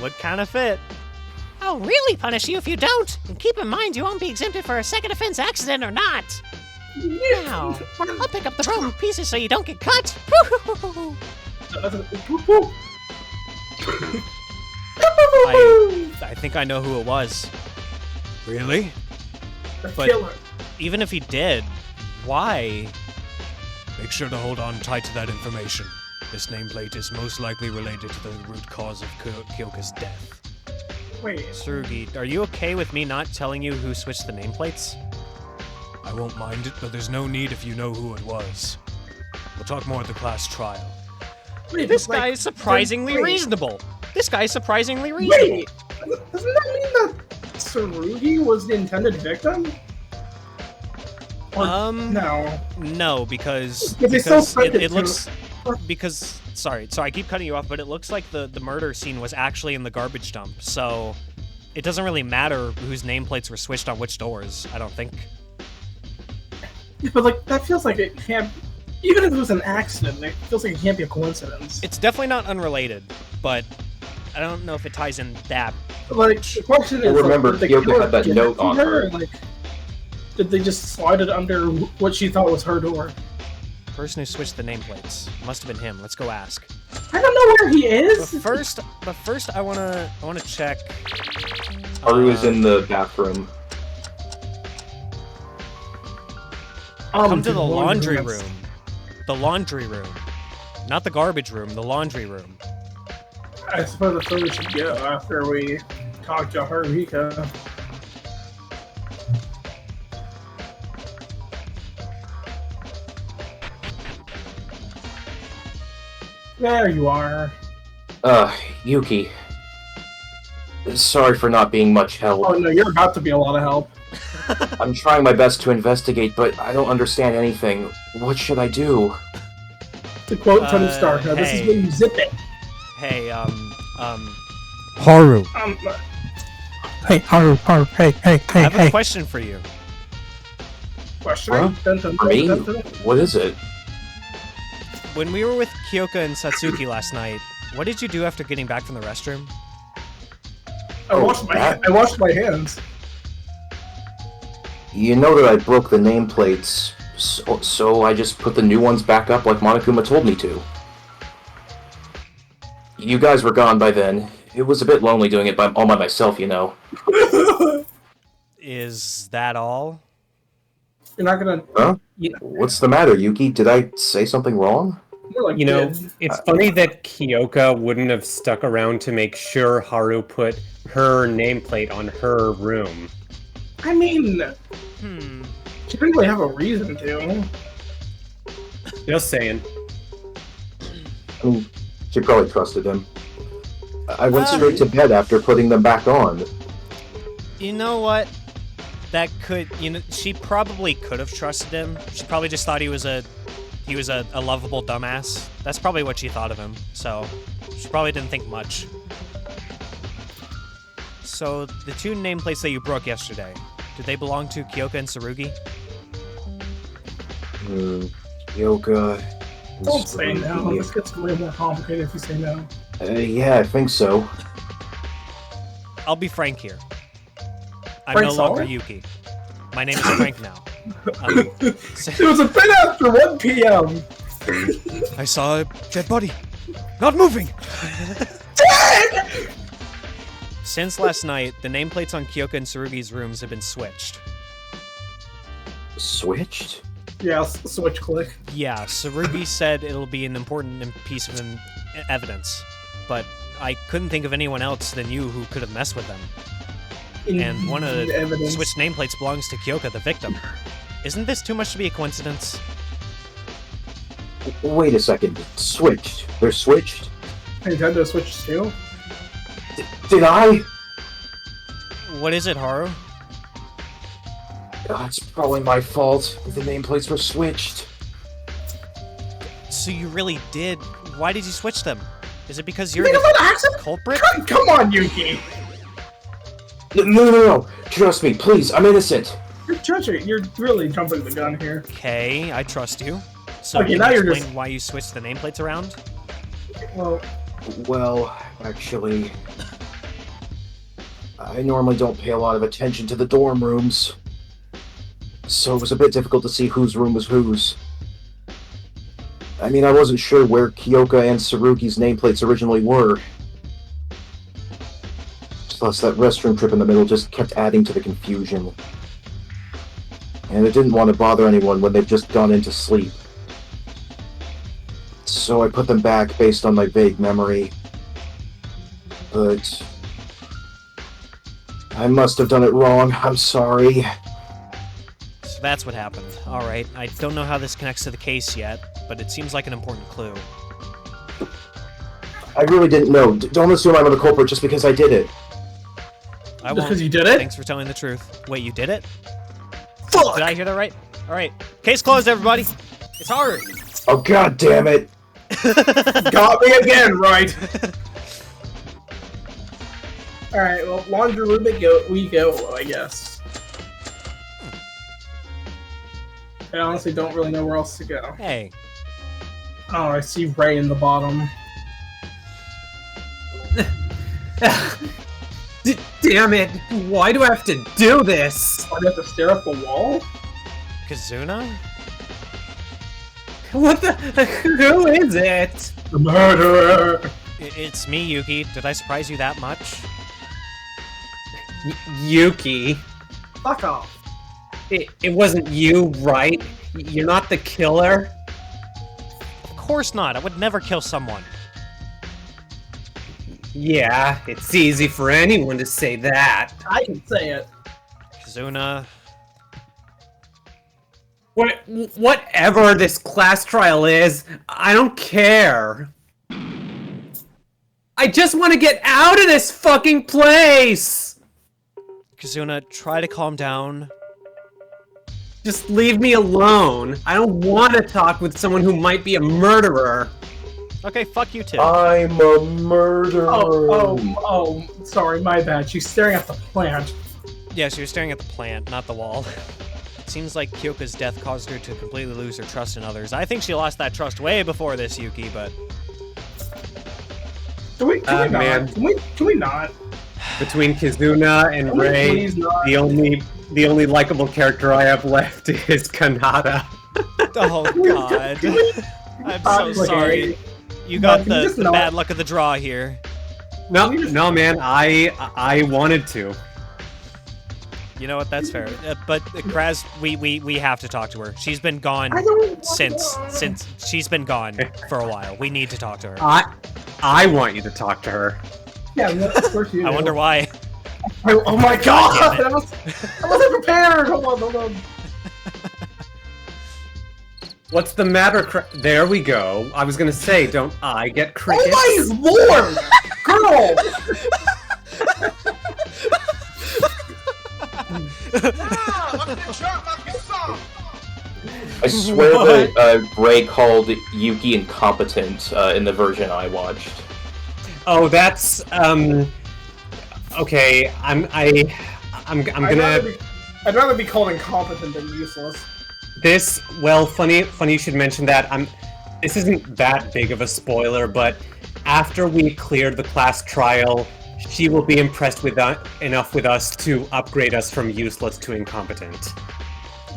[SPEAKER 3] Would kind of fit.
[SPEAKER 5] I'll really punish you if you don't. And keep in mind, you won't be exempted for a second offense accident or not. Now, I'll pick up the broken pieces so you don't get cut.
[SPEAKER 3] I think I know who it was.
[SPEAKER 7] Really?
[SPEAKER 3] But even if he did, why?
[SPEAKER 7] Make sure to hold on tight to that information. This nameplate is most likely related to the root cause of Kyoka's death.
[SPEAKER 1] Wait.
[SPEAKER 3] Tsurugi, are you okay with me not telling you who switched the nameplates?
[SPEAKER 7] I won't mind it, but there's no need if you know who it was. We'll talk more at the class trial.
[SPEAKER 1] Wait,
[SPEAKER 3] This guy is surprisingly
[SPEAKER 1] wait.
[SPEAKER 3] reasonable. This guy is surprisingly reasonable.
[SPEAKER 1] Wait! Doesn't that mean that Tsurugi was the intended victim? No.
[SPEAKER 3] No, because
[SPEAKER 1] But they still sent
[SPEAKER 3] it
[SPEAKER 1] it to-
[SPEAKER 3] looks because sorry, I keep cutting you off, but it looks like the murder scene was actually in the garbage dump, so it doesn't really matter whose nameplates were switched on which doors. I don't think.
[SPEAKER 1] But like that feels like it can't. Even if it was an accident, it feels like it can't be a coincidence.
[SPEAKER 3] It's definitely not unrelated, but I don't know if it ties in that.
[SPEAKER 1] Like the question is,
[SPEAKER 6] Well, remember,
[SPEAKER 1] like, did
[SPEAKER 6] Kyoko
[SPEAKER 1] killer
[SPEAKER 6] had that
[SPEAKER 1] give
[SPEAKER 6] note
[SPEAKER 1] it to
[SPEAKER 6] on her.
[SPEAKER 1] Like, did they just slide it under what she thought was her door?
[SPEAKER 3] Person who switched the nameplates must have been him. Let's go ask.
[SPEAKER 1] I don't know where he is.
[SPEAKER 3] But first, I wanna check.
[SPEAKER 6] Haru is in the bathroom.
[SPEAKER 3] Come to the
[SPEAKER 1] good
[SPEAKER 3] laundry
[SPEAKER 1] Lord,
[SPEAKER 3] room. The laundry room, not the garbage room. The laundry room.
[SPEAKER 1] I suppose that's where we should go after we talk to Haruhiko. There you are.
[SPEAKER 6] Yuki. Sorry for not being much help.
[SPEAKER 1] Oh no, you're about to be a lot of help.
[SPEAKER 6] I'm trying my best to investigate, but I don't understand anything. What should I do?
[SPEAKER 1] To quote Tony Stark, now this is
[SPEAKER 3] hey.
[SPEAKER 1] when you zip it.
[SPEAKER 3] Hey,
[SPEAKER 7] Haru.
[SPEAKER 1] Hey, Haru, hey,
[SPEAKER 3] I have a question for you.
[SPEAKER 1] Question?
[SPEAKER 6] Huh?
[SPEAKER 1] Dun, dun,
[SPEAKER 6] For
[SPEAKER 1] dun,
[SPEAKER 6] me?
[SPEAKER 1] dun, dun.
[SPEAKER 6] What is it?
[SPEAKER 3] When we were with Kyoka and Satsuki last night, what did you do after getting back from the restroom?
[SPEAKER 1] I washed my hands.
[SPEAKER 6] You know that I broke the nameplates, so I just put the new ones back up like Monokuma told me to. You guys were gone by then. It was a bit lonely doing it all by myself, you know.
[SPEAKER 3] Is that all?
[SPEAKER 1] You're not gonna.
[SPEAKER 6] Huh? What's the matter, Yuki? Did I say something wrong?
[SPEAKER 1] You're like
[SPEAKER 4] You know,
[SPEAKER 1] kids.
[SPEAKER 4] it's funny that Kyoka wouldn't have stuck around to make sure Haru put her nameplate on her room.
[SPEAKER 1] I mean,
[SPEAKER 3] Hmm.
[SPEAKER 1] she didn't really have a reason to.
[SPEAKER 4] Just saying.
[SPEAKER 6] She probably trusted him. I went straight to bed after putting them back on.
[SPEAKER 3] You know what? That could, she probably could have trusted him. She probably just thought he was a lovable dumbass. That's probably what she thought of him. So she probably didn't think much. So the two nameplates that you broke yesterday, did they belong to Kyoka and Tsurugi?
[SPEAKER 6] Yoga.
[SPEAKER 1] Don't say no. This gets way more complicated if you say no.
[SPEAKER 6] Yeah, I think so.
[SPEAKER 3] I'll be frank here. I'm
[SPEAKER 1] Frank's
[SPEAKER 3] no longer
[SPEAKER 1] all?
[SPEAKER 3] Yuki. My name is Frank now.
[SPEAKER 1] It was a bit after 1 p.m.
[SPEAKER 7] I saw a dead body. Not moving.
[SPEAKER 3] Since last night, the nameplates on Kyoka and Tsurugi's rooms have been switched.
[SPEAKER 6] Switched?
[SPEAKER 1] Yeah, switch click.
[SPEAKER 3] Yeah, Tsurugi said it'll be an important piece of evidence, but I couldn't think of anyone else than you who could have messed with them. And one of the
[SPEAKER 1] evidence.
[SPEAKER 3] switched nameplates belongs to Kyoka, the victim. Isn't this too much to be a coincidence?
[SPEAKER 6] Wait a second. Switched? They're switched?
[SPEAKER 1] Nintendo Switch 2?
[SPEAKER 6] Did I?
[SPEAKER 3] What is it, Haru?
[SPEAKER 6] It's probably my fault. The nameplates were switched.
[SPEAKER 3] So you really did. Why did you switch them? Is it because you're
[SPEAKER 1] Think
[SPEAKER 3] the
[SPEAKER 1] about accident?
[SPEAKER 3] culprit?
[SPEAKER 1] Come on, Yuki!
[SPEAKER 6] No. Trust me, please. I'm innocent.
[SPEAKER 1] You're really jumping the gun here.
[SPEAKER 3] Okay, I trust you. So
[SPEAKER 1] Okay,
[SPEAKER 3] can
[SPEAKER 1] now
[SPEAKER 3] you
[SPEAKER 1] you're
[SPEAKER 3] explain
[SPEAKER 1] just-
[SPEAKER 3] why you switched the nameplates around?
[SPEAKER 1] Well,
[SPEAKER 6] Actually, I normally don't pay a lot of attention to the dorm rooms. So it was a bit difficult to see whose room was whose. I mean, I wasn't sure where Kyoka and Tsurugi's nameplates originally were. Plus, that restroom trip in the middle just kept adding to the confusion. And I didn't want to bother anyone when they've just gone into sleep. So I put them back based on my vague memory. But I must have done it wrong. I'm sorry.
[SPEAKER 3] So that's what happened. Alright, I don't know how this connects to the case yet, but it seems like an important clue.
[SPEAKER 6] I really didn't know. Don't assume I'm the culprit just because I did it.
[SPEAKER 3] I
[SPEAKER 1] just
[SPEAKER 3] won't.
[SPEAKER 1] because you did it?
[SPEAKER 3] Thanks for telling the truth. Wait, you did it?
[SPEAKER 1] Fuck!
[SPEAKER 3] Did I hear that right? Alright, case closed, everybody. It's hard.
[SPEAKER 6] Oh god damn it!
[SPEAKER 1] Got me again, right? Alright, well, laundry room we go, I guess. I honestly don't really know where else to go.
[SPEAKER 3] Hey.
[SPEAKER 1] Oh, I see Ray in the bottom.
[SPEAKER 4] Damn it! Why do I have to do this?
[SPEAKER 1] I have to stare at the wall?
[SPEAKER 3] Kizuna?
[SPEAKER 4] What the? Who is it?
[SPEAKER 1] The murderer!
[SPEAKER 3] It's me, Yuki. Did I surprise you that much?
[SPEAKER 4] Yuki.
[SPEAKER 1] Fuck off.
[SPEAKER 4] It wasn't you, right? You're not the killer?
[SPEAKER 3] Of course not. I would never kill someone.
[SPEAKER 4] Yeah, it's easy for anyone to say that.
[SPEAKER 1] I can say it.
[SPEAKER 3] Kizuna.
[SPEAKER 4] Whatever this class trial is, I don't care. I just want to get out of this fucking place!
[SPEAKER 3] Kizuna, try to calm down.
[SPEAKER 4] Just leave me alone. I don't want to talk with someone who might be a murderer.
[SPEAKER 3] Okay, fuck you too.
[SPEAKER 6] I'm a murderer.
[SPEAKER 1] Oh, sorry, my bad. She's staring at the plant.
[SPEAKER 3] Yeah, she was staring at the plant, not the wall. It seems like Kyoka's death caused her to completely lose her trust in others. I think she lost that trust way before this, Yuki, but...
[SPEAKER 1] Can we not?
[SPEAKER 4] Man.
[SPEAKER 1] Can we not?
[SPEAKER 4] Between Kizuna and
[SPEAKER 1] Can we
[SPEAKER 4] Ray,
[SPEAKER 1] please not?
[SPEAKER 4] the only likable character I have left is Kanata.
[SPEAKER 3] Oh god. I'm so sorry. You got the bad luck of the draw here.
[SPEAKER 4] No, man, I wanted to.
[SPEAKER 3] You know what? That's fair. But Craz, we have to talk to her. She's been gone since she's been gone for a while. We need to talk to her.
[SPEAKER 4] I want you to talk to her.
[SPEAKER 1] Yeah, of course you do.
[SPEAKER 3] I wonder why.
[SPEAKER 1] Oh my god!
[SPEAKER 3] damn
[SPEAKER 1] I wasn't prepared! Hold on.
[SPEAKER 4] What's the matter? There we go. I was gonna say, don't I get crickets?
[SPEAKER 1] Oh my lord! Girl!
[SPEAKER 6] I swear that Ray called Yuki incompetent in the version I watched.
[SPEAKER 4] Oh, that's okay. I'm gonna.
[SPEAKER 1] I'd rather be called incompetent than useless.
[SPEAKER 4] Funny you should mention that. This isn't that big of a spoiler, but after we cleared the class trial, she will be impressed with enough with us to upgrade us from useless to incompetent.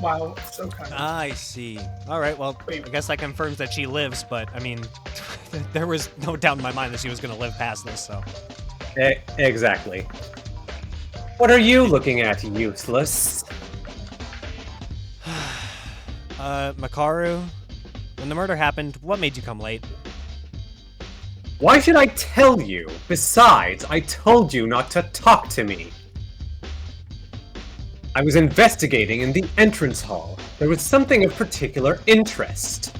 [SPEAKER 1] Wow, so kind.
[SPEAKER 3] I see. Alright, well, I guess that confirms that she lives, but, I mean, there was no doubt in my mind that she was gonna live past this, so...
[SPEAKER 4] Exactly. What are you looking at, useless?
[SPEAKER 3] Mekaru? When the murder happened, what made you come late?
[SPEAKER 4] Why should I tell you? Besides, I told you not to talk to me. I was investigating in the entrance hall. There was something of particular interest.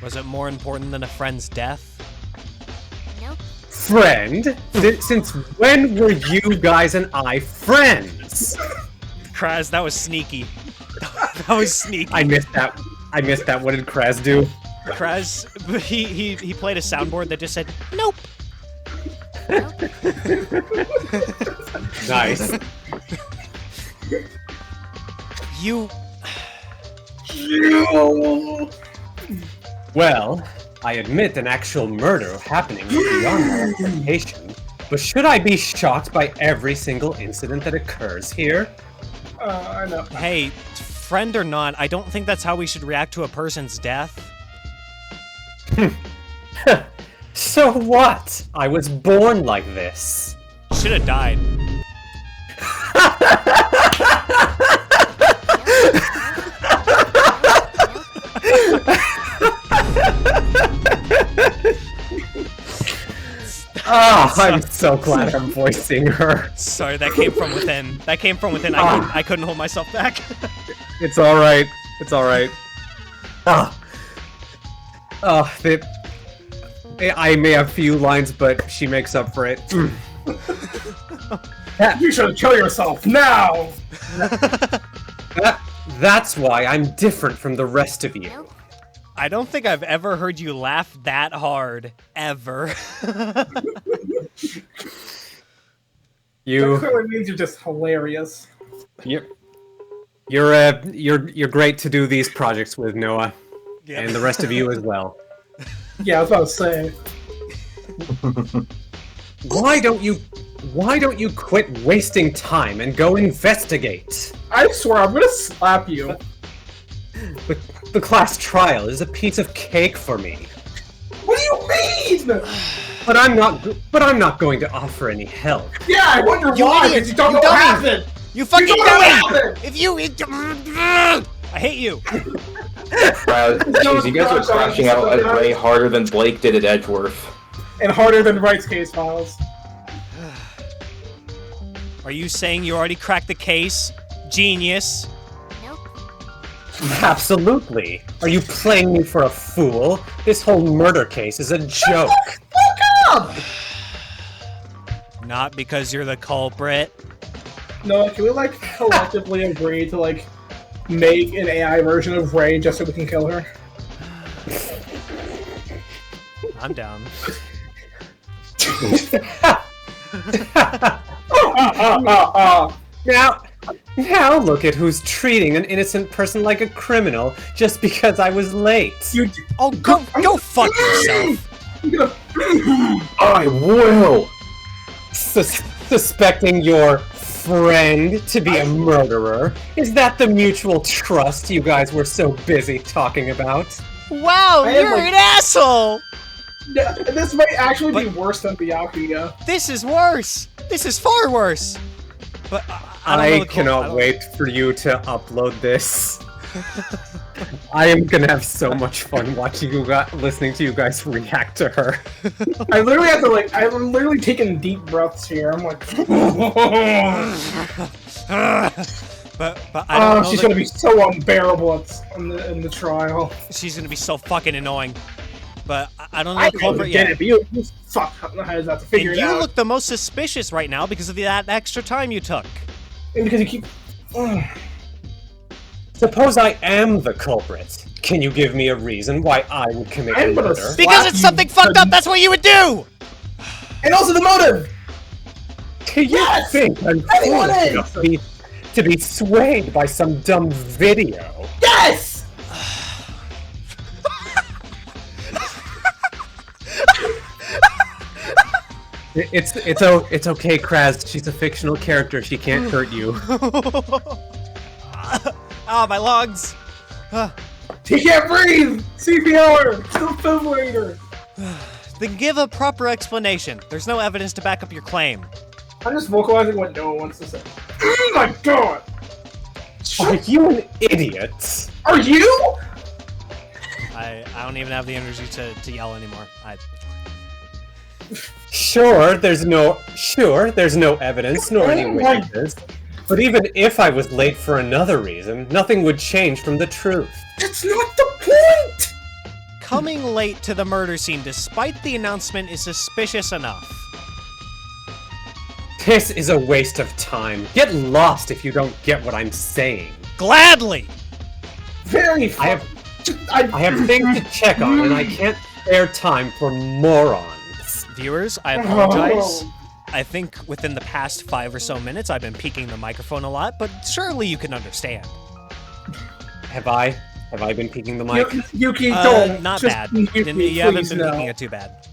[SPEAKER 3] Was it more important than a friend's death?
[SPEAKER 5] Nope.
[SPEAKER 4] Friend? Since when were you guys and I friends?
[SPEAKER 3] Craz, that was sneaky. That was sneaky.
[SPEAKER 4] I missed that. What did Craz do?
[SPEAKER 3] Craz, he played a soundboard that just said, nope.
[SPEAKER 4] Nice.
[SPEAKER 3] You...
[SPEAKER 4] Well, I admit an actual murder happening is beyond my expectation, but should I be shocked by every single incident that occurs here?
[SPEAKER 1] I know.
[SPEAKER 3] Hey, friend or not, I don't think that's how we should react to a person's death.
[SPEAKER 4] So what? I was born like this.
[SPEAKER 3] Should have died.
[SPEAKER 4] Oh, I'm so glad I'm voicing her.
[SPEAKER 3] Sorry, that came from within. That came from within. I couldn't hold myself back.
[SPEAKER 4] It's alright. It's alright. I may have few lines, but she makes up for it.
[SPEAKER 1] You should kill yourself now!
[SPEAKER 4] That's why I'm different from the rest of you.
[SPEAKER 3] I don't think I've ever heard you laugh that hard, ever.
[SPEAKER 1] That clearly means you're just hilarious.
[SPEAKER 4] You're great to do these projects with, Noah,
[SPEAKER 3] Yeah.
[SPEAKER 4] and the rest of you as well.
[SPEAKER 1] Yeah, I was about to say.
[SPEAKER 4] Why don't you quit wasting time and go investigate?
[SPEAKER 1] I swear, I'm gonna slap you.
[SPEAKER 4] The class trial is a piece of cake for me.
[SPEAKER 1] What do you mean?
[SPEAKER 4] But I'm not going to offer any help.
[SPEAKER 1] Yeah, I wonder
[SPEAKER 3] You
[SPEAKER 1] why,
[SPEAKER 3] idiot!
[SPEAKER 1] because you don't
[SPEAKER 3] You
[SPEAKER 1] know what
[SPEAKER 3] dummy!
[SPEAKER 1] happened!
[SPEAKER 3] You fucking
[SPEAKER 1] You don't know what
[SPEAKER 3] dummy!
[SPEAKER 1] happened!
[SPEAKER 3] If you... I hate you!
[SPEAKER 6] Jeez, you guys are crashing out at Ray harder than Blake did at Edgeworth.
[SPEAKER 1] And harder than Wright's case files.
[SPEAKER 3] Are you saying you already cracked the case? Genius.
[SPEAKER 4] Absolutely. Are you playing me for a fool? This whole murder case is a joke.
[SPEAKER 1] Fuck up!
[SPEAKER 3] Not because you're the culprit.
[SPEAKER 1] No, can we, like, collectively agree to, like, make an AI version of Ray just so we can kill her?
[SPEAKER 3] I'm down.
[SPEAKER 4] Now look at who's treating an innocent person like a criminal just because I was late.
[SPEAKER 3] Oh, go fuck yourself.
[SPEAKER 6] I will!
[SPEAKER 4] Suspecting your friend to be a murderer? Is that the mutual trust you guys were so busy talking about?
[SPEAKER 3] Wow,
[SPEAKER 1] I am,
[SPEAKER 3] you're
[SPEAKER 1] like-
[SPEAKER 3] an asshole!
[SPEAKER 1] This might actually be worse than the Higa.
[SPEAKER 3] This is worse! This is far worse! But I don't know the
[SPEAKER 4] cannot wait for you to upload this. I am gonna have so much fun watching you guys, listening to you guys react to her.
[SPEAKER 1] I literally have to, like, I'm literally taking deep breaths here. I'm like,
[SPEAKER 3] But I don't know
[SPEAKER 1] she's gonna be so unbearable in the trial.
[SPEAKER 3] She's gonna be so fucking annoying. But I don't know
[SPEAKER 1] I
[SPEAKER 3] the
[SPEAKER 1] don't
[SPEAKER 3] culprit
[SPEAKER 1] get
[SPEAKER 3] yet.
[SPEAKER 1] it, but you fuck has that to figure
[SPEAKER 3] And
[SPEAKER 1] it
[SPEAKER 3] you
[SPEAKER 1] out.
[SPEAKER 3] look the most suspicious right now because of that extra time you took.
[SPEAKER 1] And because you keep.
[SPEAKER 4] Suppose I am the culprit. Can you give me a reason why I would commit
[SPEAKER 1] I'm gonna
[SPEAKER 4] murder?
[SPEAKER 1] slap
[SPEAKER 3] Because it's
[SPEAKER 1] you
[SPEAKER 3] something fucked up, that's what you would do!
[SPEAKER 1] And also the motive!
[SPEAKER 4] Do you
[SPEAKER 1] Yes!
[SPEAKER 4] think I'm
[SPEAKER 1] Anyone
[SPEAKER 4] foolish
[SPEAKER 1] is!
[SPEAKER 4] enough to be swayed by some dumb video?
[SPEAKER 1] Yes!
[SPEAKER 4] It's okay, Craz. She's a fictional character. She can't hurt you.
[SPEAKER 3] Oh, my lungs!
[SPEAKER 1] He can't breathe! CPR! Defibrillator!
[SPEAKER 3] Then give a proper explanation. There's no evidence to back up your claim.
[SPEAKER 1] I'm just vocalizing what no one wants to say. Oh my god!
[SPEAKER 4] Are you an idiot?
[SPEAKER 1] Are you?
[SPEAKER 3] I don't even have the energy to yell anymore.
[SPEAKER 4] Sure, there's no evidence nor any witnesses. But even if I was late for another reason, nothing would change from the truth.
[SPEAKER 1] That's not the point!
[SPEAKER 3] Coming late to the murder scene despite the announcement is suspicious enough.
[SPEAKER 4] This is a waste of time. Get lost if you don't get what I'm saying.
[SPEAKER 3] Gladly!
[SPEAKER 1] Very
[SPEAKER 4] I have things to check on, and I can't spare time for morons.
[SPEAKER 3] Viewers, I apologize. I think within the past 5 or so minutes I've been peeking the microphone a lot, but surely you can understand.
[SPEAKER 4] Have I been peeking the mic?
[SPEAKER 1] Yuki, don't.
[SPEAKER 3] Not
[SPEAKER 1] Just
[SPEAKER 3] bad.
[SPEAKER 1] Yuki,
[SPEAKER 3] You haven't
[SPEAKER 1] please,
[SPEAKER 3] been
[SPEAKER 1] no.
[SPEAKER 3] peeking it too bad.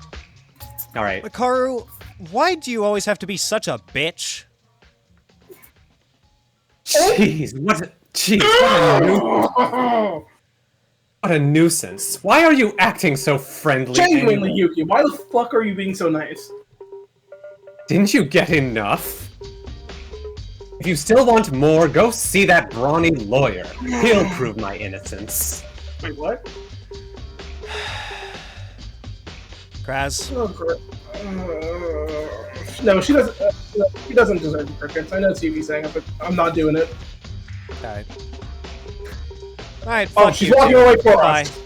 [SPEAKER 4] Alright.
[SPEAKER 3] Mekaru, why do you always have to be such a bitch?
[SPEAKER 4] Jeez, what a nuisance. Why are you acting so friendly?
[SPEAKER 1] Genuinely,
[SPEAKER 4] anyway?
[SPEAKER 1] Yuki, why the fuck are you being so nice?
[SPEAKER 4] Didn't you get enough? If you still want more, go see that brawny lawyer. He'll prove my innocence.
[SPEAKER 1] Wait, what?
[SPEAKER 3] Kraz,
[SPEAKER 1] Oh, great. No, she doesn't. She doesn't deserve the crickets. I know TV's saying it, but I'm not doing it.
[SPEAKER 3] alright. Alright,
[SPEAKER 1] Oh,
[SPEAKER 3] fuck
[SPEAKER 1] she's
[SPEAKER 3] you
[SPEAKER 1] walking
[SPEAKER 3] two.
[SPEAKER 1] away for
[SPEAKER 3] Bye.
[SPEAKER 1] us.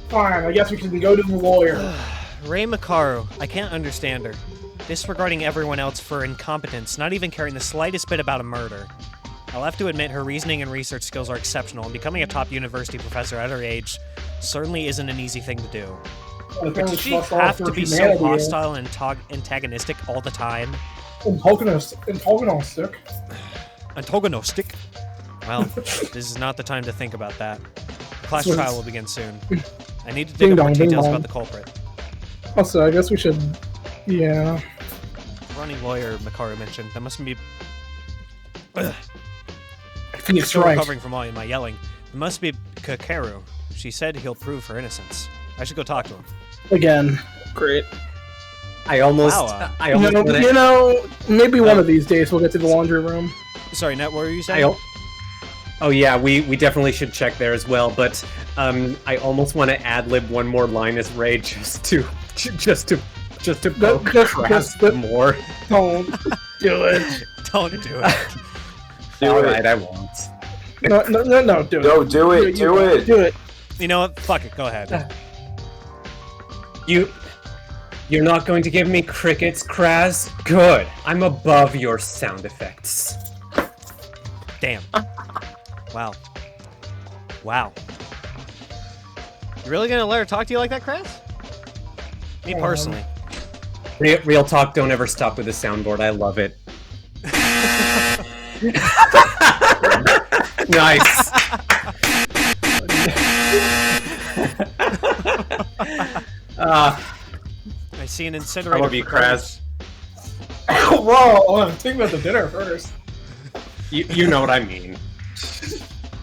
[SPEAKER 1] Fine, I guess we can go to the lawyer.
[SPEAKER 3] Rei Mekaru, I can't understand her. Disregarding everyone else for incompetence, not even caring the slightest bit about a murder. I'll have to admit her reasoning and research skills are exceptional, and becoming a top university professor at her age certainly isn't an easy thing to do. But does she have to be so hostile and antagonistic all the time?
[SPEAKER 1] Antagonistic.
[SPEAKER 3] Antagonistic? Well, this is not the time to think about that. The class trial will begin soon. I need to dig up more details about the culprit.
[SPEAKER 1] Also, I guess we should... Yeah.
[SPEAKER 3] Running lawyer, Mekaru mentioned. That must be...
[SPEAKER 1] He's
[SPEAKER 3] still
[SPEAKER 1] right.
[SPEAKER 3] recovering from all my yelling. It must be Kakeru. She said he'll prove her innocence. I should go talk to him.
[SPEAKER 1] Again. Great.
[SPEAKER 4] I almost
[SPEAKER 1] maybe one of these days we'll get to the laundry room.
[SPEAKER 3] Sorry, Nat, what were you saying?
[SPEAKER 4] Oh yeah, we definitely should check there as well, but I almost want to ad-lib one more line as Ray just to poke Craz more.
[SPEAKER 1] Don't do it.
[SPEAKER 3] Don't do it.
[SPEAKER 4] Alright, I won't.
[SPEAKER 1] No, do it.
[SPEAKER 6] No, do it, do it.
[SPEAKER 1] Do it.
[SPEAKER 3] You know what? Fuck it, go ahead.
[SPEAKER 4] You're not going to give me crickets, Craz? Good. I'm above your sound effects.
[SPEAKER 3] Damn. Wow. Wow. You really gonna let her talk to you like that, Craz? Me personally.
[SPEAKER 4] Real talk, don't ever stop with the soundboard. I love it. Nice.
[SPEAKER 3] I see an incinerator.
[SPEAKER 4] I love you, Craz.
[SPEAKER 1] Whoa, I'm thinking about the dinner first.
[SPEAKER 4] You know what I mean.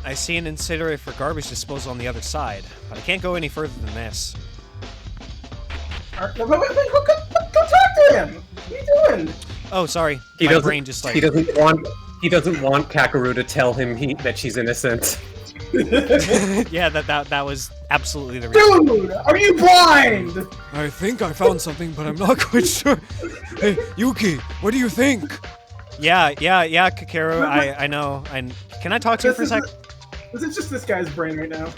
[SPEAKER 3] I see an incinerator for garbage disposal on the other side, but I can't go any further than this.
[SPEAKER 1] Wait, go talk to him! What are you doing?
[SPEAKER 3] Oh, sorry. My brain just like...
[SPEAKER 4] He doesn't want Kakeru to tell him that she's innocent.
[SPEAKER 3] Yeah, that was absolutely the reason.
[SPEAKER 1] Dude, are you blind?
[SPEAKER 7] I think I found something, but I'm not quite sure. Hey, Yuki, what do you think?
[SPEAKER 3] Yeah, Kakeru, I know. Can I talk to you for a sec?
[SPEAKER 1] This is just this guy's brain right now.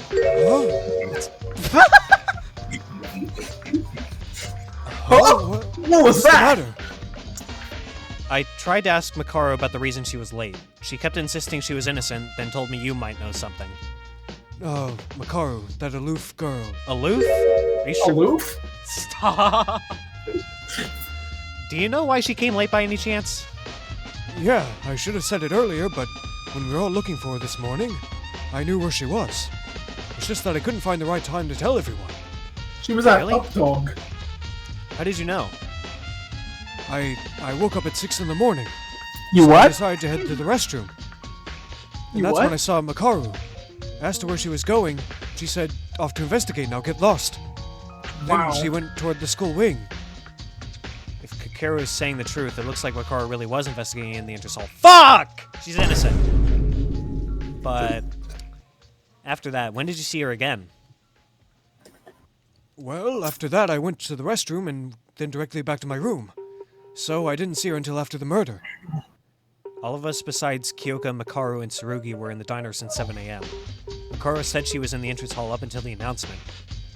[SPEAKER 7] Oh,
[SPEAKER 1] What was that?
[SPEAKER 7] The matter?
[SPEAKER 3] I tried to ask Mekaru about the reason she was late. She kept insisting she was innocent, then told me you might know something.
[SPEAKER 7] Oh, Mekaru, that aloof girl.
[SPEAKER 3] Aloof? Are you sure?
[SPEAKER 1] Aloof?
[SPEAKER 3] Stop! Do you know why she came late by any chance?
[SPEAKER 7] Yeah, I should have said it earlier, but when we were all looking for her this morning, I knew where she was. It's just that I couldn't find the right time to tell everyone.
[SPEAKER 1] She was at
[SPEAKER 3] Really?
[SPEAKER 1] Up Dog.
[SPEAKER 3] How did you know?
[SPEAKER 7] I woke up at 6 in the morning.
[SPEAKER 1] You
[SPEAKER 7] so I
[SPEAKER 1] what?
[SPEAKER 7] decided to head to the restroom. And
[SPEAKER 1] You
[SPEAKER 7] that's
[SPEAKER 1] what?
[SPEAKER 7] when I saw Mekaru. Asked her where she was going. She said, off to investigate, now get lost.
[SPEAKER 1] Wow.
[SPEAKER 7] Then she went toward the school wing.
[SPEAKER 3] If Kakeru is saying the truth, it looks like Mekaru really was investigating in the intercell. Fuck! She's innocent. But after that, when did you see her again?
[SPEAKER 7] Well, after that I went to the restroom and then directly back to my room. So I didn't see her until after the murder.
[SPEAKER 3] All of us besides Kyoka, Mekaru, and Tsurugi were in the diner since 7 a.m. Mekaru said she was in the entrance hall up until the announcement.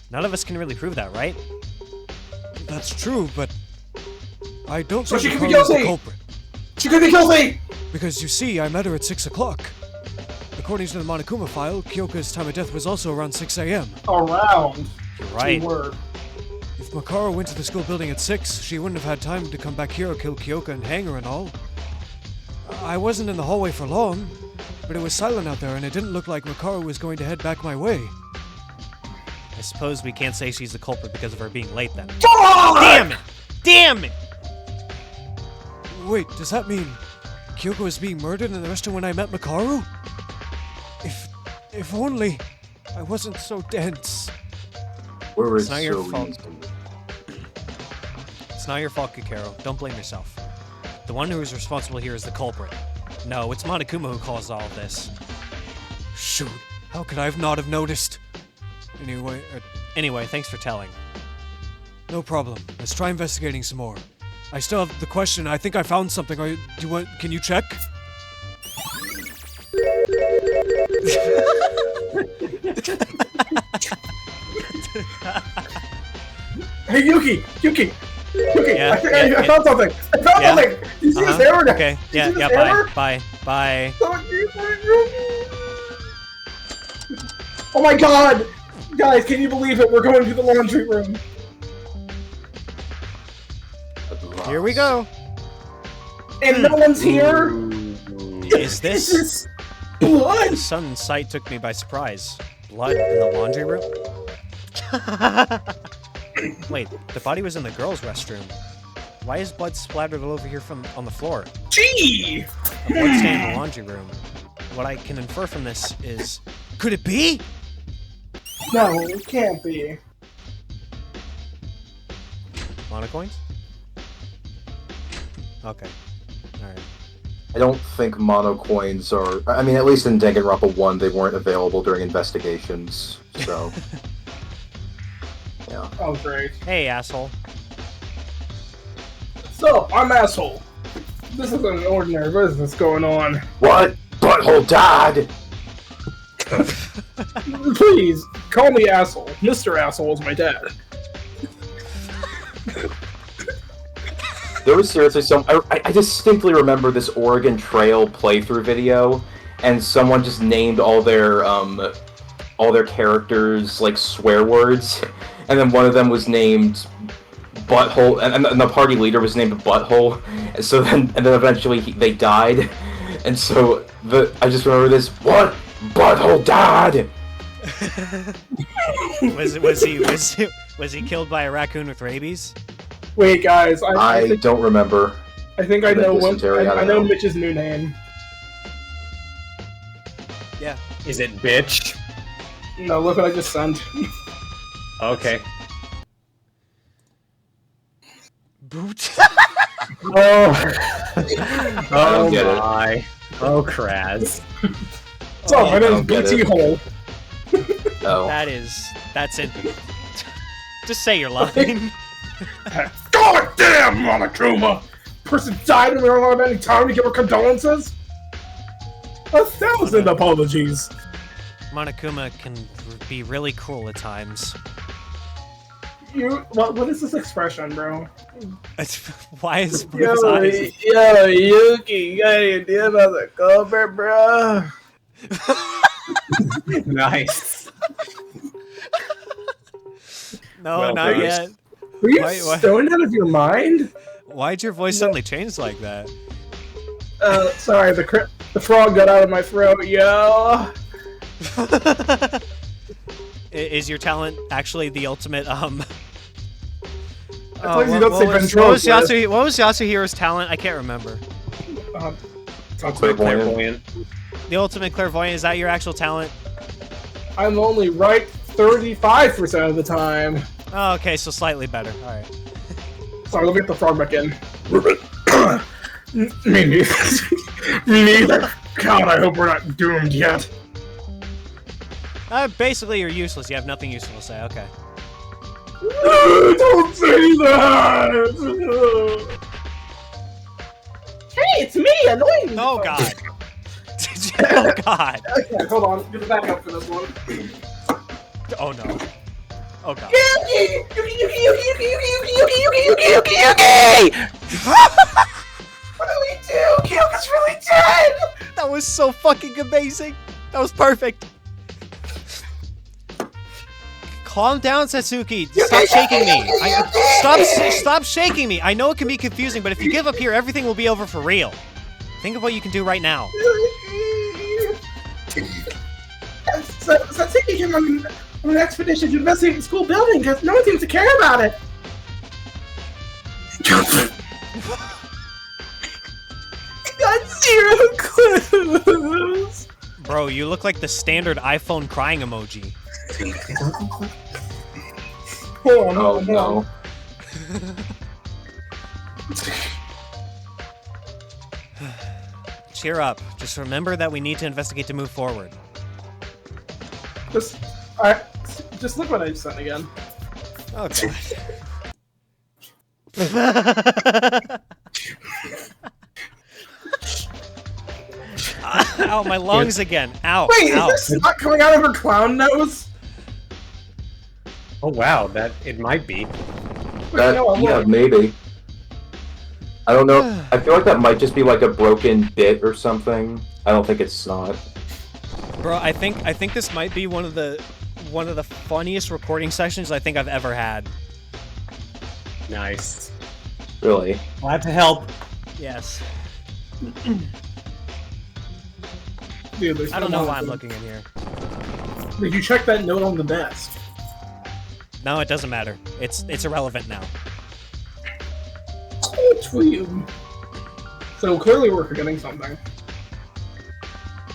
[SPEAKER 3] None of us can really prove that, right?
[SPEAKER 7] That's true, but I don't
[SPEAKER 1] So
[SPEAKER 7] think
[SPEAKER 1] she could be
[SPEAKER 7] Mekaru is the
[SPEAKER 1] guilty!
[SPEAKER 7] culprit.
[SPEAKER 1] She could be guilty!
[SPEAKER 7] Because you see, I met her at 6 o'clock. According to the Monokuma file, Kyoka's time of death was also around 6 a.m.
[SPEAKER 1] Around.
[SPEAKER 3] You're right.
[SPEAKER 1] Word.
[SPEAKER 7] If Mekaru went to the school building at 6, she wouldn't have had time to come back here, kill Kyoka, and hang her and all. I wasn't in the hallway for long, but it was silent out there, and it didn't look like Mekaru was going to head back my way.
[SPEAKER 3] I suppose we can't say she's the culprit because of her being late then.
[SPEAKER 1] Fuck!
[SPEAKER 3] Damn it! Damn it!
[SPEAKER 7] Wait, does that mean Kyoka was being murdered in the restaurant when I met Mekaru? If only I wasn't so dense.
[SPEAKER 6] We're
[SPEAKER 3] It's not your
[SPEAKER 6] so
[SPEAKER 3] fault.
[SPEAKER 6] easy.
[SPEAKER 3] It's not your fault, Kakeru. Don't blame yourself. The one who is responsible here is the culprit. No, it's Monokuma who caused all of this.
[SPEAKER 7] Shoot, how could I not have noticed?
[SPEAKER 3] Anyway, thanks for telling.
[SPEAKER 7] No problem. Let's try investigating some more. I still have the question. I think I found something. Can you check?
[SPEAKER 1] Hey, Yuki!
[SPEAKER 3] Yeah,
[SPEAKER 1] I found something! I found something! You see this hammer now?
[SPEAKER 3] Okay,
[SPEAKER 1] You see this
[SPEAKER 3] yeah,
[SPEAKER 1] hammer?
[SPEAKER 3] bye.
[SPEAKER 1] Don't Oh my god! Guys, can you believe it? We're going to the laundry room.
[SPEAKER 3] Here we go.
[SPEAKER 1] And no one's here?
[SPEAKER 3] Is this...
[SPEAKER 1] blood?
[SPEAKER 3] The sudden sight took me by surprise. Blood in the laundry room? Wait, the body was in the girls' restroom. Why is blood splattered all over here on the floor?
[SPEAKER 1] Gee!
[SPEAKER 3] A blood stain in the laundry room. What I can infer from this is... Could it be?
[SPEAKER 1] No, it can't be.
[SPEAKER 3] Monocoins? Okay. Alright.
[SPEAKER 6] I don't think monocoins are... I mean, at least in Danganronpa 1, they weren't available during investigations, so... yeah.
[SPEAKER 1] Oh, great.
[SPEAKER 3] Hey, asshole.
[SPEAKER 1] So, I'm asshole. This isn't an ordinary business going on.
[SPEAKER 6] What? Butthole died!
[SPEAKER 1] Please, call me asshole. Mr. Asshole is my dad.
[SPEAKER 6] There was seriously some... I distinctly remember this Oregon Trail playthrough video, and someone just named all their characters, like, swear words, and then one of them was named Butthole, and the party leader was named Butthole, and then eventually they died, and so I just remember this, what? Butthole died!
[SPEAKER 3] Was he killed by a raccoon with rabies?
[SPEAKER 1] Wait, guys,
[SPEAKER 6] I don't remember.
[SPEAKER 1] I think I know
[SPEAKER 6] dysentery, I
[SPEAKER 1] I
[SPEAKER 6] don't
[SPEAKER 1] know
[SPEAKER 6] know.
[SPEAKER 1] Mitch's new name.
[SPEAKER 3] Yeah.
[SPEAKER 4] Is it bitch?
[SPEAKER 1] No, look what I just sent.
[SPEAKER 4] Okay.
[SPEAKER 3] Boot.
[SPEAKER 4] Oh. Oh
[SPEAKER 6] get it.
[SPEAKER 4] my. Oh, Craz.
[SPEAKER 1] So, my
[SPEAKER 6] I
[SPEAKER 1] name's
[SPEAKER 6] don't get
[SPEAKER 1] BT
[SPEAKER 6] it.
[SPEAKER 1] Hole.
[SPEAKER 6] Oh.
[SPEAKER 3] That's it. Just say you're lying.
[SPEAKER 1] God damn, Monokuma! Person died and we don't have any time to give her condolences? 1,000 apologies.
[SPEAKER 3] Monokuma can be really cruel at times.
[SPEAKER 1] What is this expression, bro?
[SPEAKER 3] Why is one of his eyes...
[SPEAKER 1] Yo, Yuki, you got any idea about the culprit, bro?
[SPEAKER 4] Nice.
[SPEAKER 3] No,
[SPEAKER 6] Well
[SPEAKER 3] not
[SPEAKER 6] produced.
[SPEAKER 3] yet.
[SPEAKER 1] Were you
[SPEAKER 3] Why-
[SPEAKER 1] stoned out of your mind?
[SPEAKER 3] Why'd your voice suddenly change like that?
[SPEAKER 1] Sorry, the frog got out of my throat, yo.
[SPEAKER 3] Is your talent actually the ultimate,
[SPEAKER 1] As long as you don't say
[SPEAKER 3] what
[SPEAKER 1] ventriloquist.
[SPEAKER 3] was Yasuhiro's talent? I can't remember.
[SPEAKER 4] Clairvoyant.
[SPEAKER 3] The ultimate clairvoyant, is that your actual talent?
[SPEAKER 1] I'm only right 35% of the time.
[SPEAKER 3] Oh, okay, so slightly better. Alright.
[SPEAKER 1] Sorry, let me get the frog back in. Me neither. Me neither. God, I hope we're not doomed yet.
[SPEAKER 3] Basically, you're useless. You have nothing useful to say. Okay.
[SPEAKER 1] Don't say that! Hey, it's me, annoying!
[SPEAKER 3] Oh, God. Oh, God.
[SPEAKER 1] Okay, hold on. Get the back up for this one.
[SPEAKER 3] Oh, no. Oh, God.
[SPEAKER 1] Yuki! Yuki! Yuki! Yuki! Yuki! Yuki! Yuki! Yuki! Yuki! Yuki! What do we do? Yuki's really dead!
[SPEAKER 3] That was so fucking amazing. That was perfect. Calm down, Satsuki. Stop shaking me. Stop shaking me. I know it can be confusing, but if you give up here, everything will be over for real. Think of what you can do right now.
[SPEAKER 1] Satsuki came on an expedition to investigate the school building because no one seems to care about it. Got 0 clues.
[SPEAKER 3] Bro, you look like the standard iPhone crying emoji.
[SPEAKER 1] Hold on,
[SPEAKER 6] Oh
[SPEAKER 1] hold on.
[SPEAKER 6] no.
[SPEAKER 3] Cheer up. Just remember that we need to investigate to move forward.
[SPEAKER 1] Just look what I sent again.
[SPEAKER 3] Oh, God. Ow, my lungs again. Ow.
[SPEAKER 1] Wait,
[SPEAKER 3] ow.
[SPEAKER 1] is this not coming out of her clown nose?
[SPEAKER 4] Oh wow, it might be.
[SPEAKER 1] No, I'm
[SPEAKER 6] Yeah,
[SPEAKER 1] like-
[SPEAKER 6] maybe. I don't know. I feel like that might just be like a broken bit or something. I don't think it's not.
[SPEAKER 3] Bro, I think this might be one of the funniest recording sessions I think I've ever had.
[SPEAKER 4] Nice.
[SPEAKER 6] Really?
[SPEAKER 4] Glad to help.
[SPEAKER 3] Yes.
[SPEAKER 1] Dude, there's
[SPEAKER 3] I don't know why I'm
[SPEAKER 1] nothing.
[SPEAKER 3] looking in here.
[SPEAKER 1] Did you check that note on the desk?
[SPEAKER 3] No, it doesn't matter. It's irrelevant now.
[SPEAKER 1] Oh, tweet. So clearly we're forgetting something.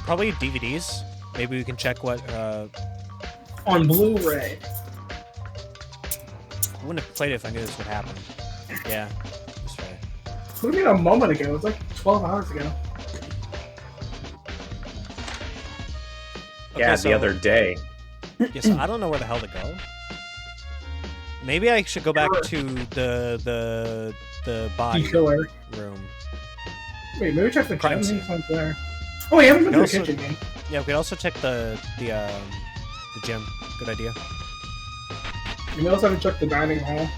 [SPEAKER 3] Probably DVDs. Maybe we can check what.
[SPEAKER 1] On Blu-ray.
[SPEAKER 3] I wouldn't have played it if I knew this would happen. Yeah, that's fair.
[SPEAKER 1] What do you mean a moment ago? It was like 12 hours ago.
[SPEAKER 4] Yeah,
[SPEAKER 3] so-
[SPEAKER 4] the other day.
[SPEAKER 3] Yeah, so I don't know where the hell to go. Maybe I should go back to the body
[SPEAKER 1] Killer.
[SPEAKER 3] room.
[SPEAKER 1] Wait, maybe check the
[SPEAKER 3] Crime
[SPEAKER 1] gym.
[SPEAKER 3] scene.
[SPEAKER 1] He's there. Oh, we haven't been to the
[SPEAKER 3] Also-
[SPEAKER 1] kitchen yet.
[SPEAKER 3] Yeah, we could also check the gym. Good idea.
[SPEAKER 1] You may also have to check the dining hall.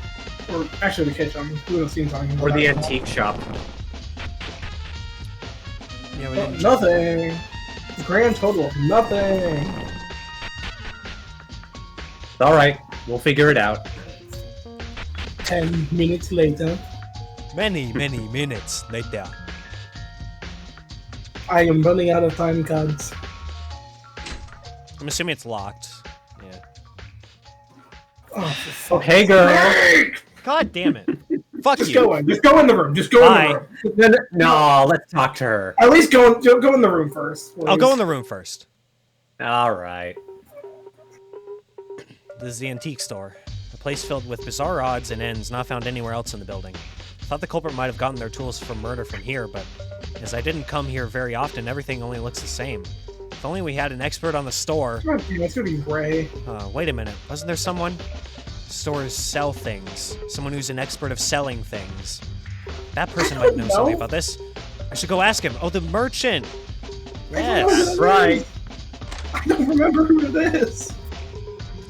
[SPEAKER 1] Or actually the kitchen. Who would have seen something?
[SPEAKER 4] Or the antique shop.
[SPEAKER 3] Yeah, we didn't. check-
[SPEAKER 1] Nothing. Grand total of nothing.
[SPEAKER 4] Alright, we'll figure it out.
[SPEAKER 1] 10 minutes later,
[SPEAKER 3] Many minutes later.
[SPEAKER 1] I am running out of time cards.
[SPEAKER 3] I'm assuming it's locked. Yeah.
[SPEAKER 1] Oh, for
[SPEAKER 4] Oh, hey, girl.
[SPEAKER 1] sake!
[SPEAKER 3] God damn it. Fuck
[SPEAKER 1] Just
[SPEAKER 3] you.
[SPEAKER 1] go in. Just go in the room. Just go
[SPEAKER 3] Bye.
[SPEAKER 1] in the room.
[SPEAKER 4] No, let's talk to her.
[SPEAKER 1] At least go in the room first.
[SPEAKER 3] I'll go in the room first.
[SPEAKER 4] Alright.
[SPEAKER 3] This is the antique store. A place filled with bizarre odds and ends not found anywhere else in the building. I thought the culprit might have gotten their tools from murder from here, but as I didn't come here very often, everything only looks the same. If only we had an expert on the store.
[SPEAKER 1] It's gonna be Ray.
[SPEAKER 3] Wait a minute. Wasn't there someone? Stores sell things. Someone who's an expert of selling things. That person might know
[SPEAKER 1] know.
[SPEAKER 3] something about this. I should go ask him. Oh, the merchant!
[SPEAKER 1] I
[SPEAKER 3] Yes!
[SPEAKER 1] don't know
[SPEAKER 4] right.
[SPEAKER 1] I don't remember who it is.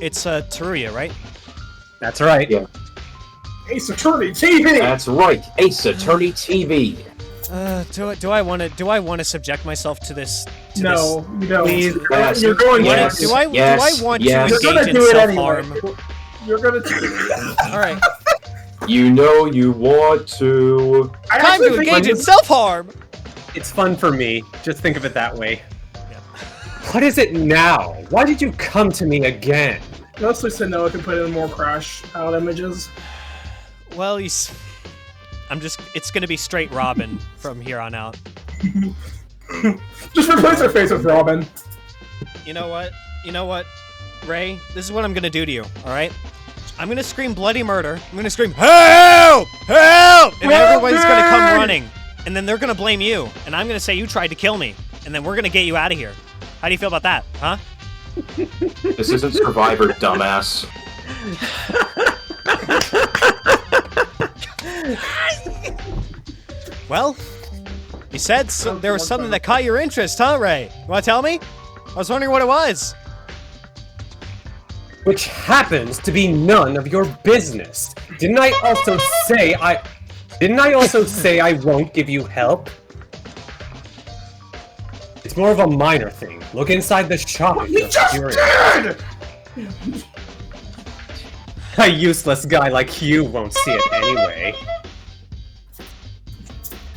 [SPEAKER 3] It's Teruya, right?
[SPEAKER 4] That's right.
[SPEAKER 6] Yeah.
[SPEAKER 1] Ace Attorney TV.
[SPEAKER 6] That's right. Ace Attorney TV.
[SPEAKER 3] Do I want to subject myself to this?
[SPEAKER 1] No, you don't.
[SPEAKER 4] Please,
[SPEAKER 6] yes,
[SPEAKER 1] You're going
[SPEAKER 6] yes,
[SPEAKER 1] to.
[SPEAKER 3] Do I
[SPEAKER 6] yes,
[SPEAKER 3] want
[SPEAKER 6] yes.
[SPEAKER 3] to
[SPEAKER 1] You're gonna
[SPEAKER 3] engage
[SPEAKER 1] do
[SPEAKER 3] in
[SPEAKER 1] it anyway.
[SPEAKER 3] self-harm?
[SPEAKER 1] You're gonna do it.
[SPEAKER 3] All right.
[SPEAKER 6] You know you want to.
[SPEAKER 1] I
[SPEAKER 3] Time
[SPEAKER 1] actually
[SPEAKER 3] to
[SPEAKER 1] think
[SPEAKER 3] engage in
[SPEAKER 1] I'm-
[SPEAKER 3] self-harm.
[SPEAKER 4] It's fun for me. Just think of it that way. What is it now? Why did you come to me again?
[SPEAKER 1] Mostly so Noah can put in more crash out images.
[SPEAKER 3] Well, it's gonna be straight Robin from here on out.
[SPEAKER 1] Just replace her face with Robin.
[SPEAKER 3] You know what, Ray? This is what I'm gonna do to you. All right? I'm gonna scream bloody murder. I'm gonna scream help, help, and everybody's gonna come running, and then they're gonna blame you, and I'm gonna say you tried to kill me, and then we're gonna get you out of here. How do you feel about that, huh?
[SPEAKER 6] This isn't Survivor, dumbass.
[SPEAKER 3] Well, you said there was something that caught your interest, huh, Ray? You want to tell me? I was wondering what it was.
[SPEAKER 4] Which happens to be none of your business. Didn't I also say I won't give you help? It's more of a minor thing. Look inside the shop if
[SPEAKER 1] You
[SPEAKER 4] you're
[SPEAKER 1] just
[SPEAKER 4] curious.
[SPEAKER 1] did!
[SPEAKER 4] A useless guy like you won't see it anyway.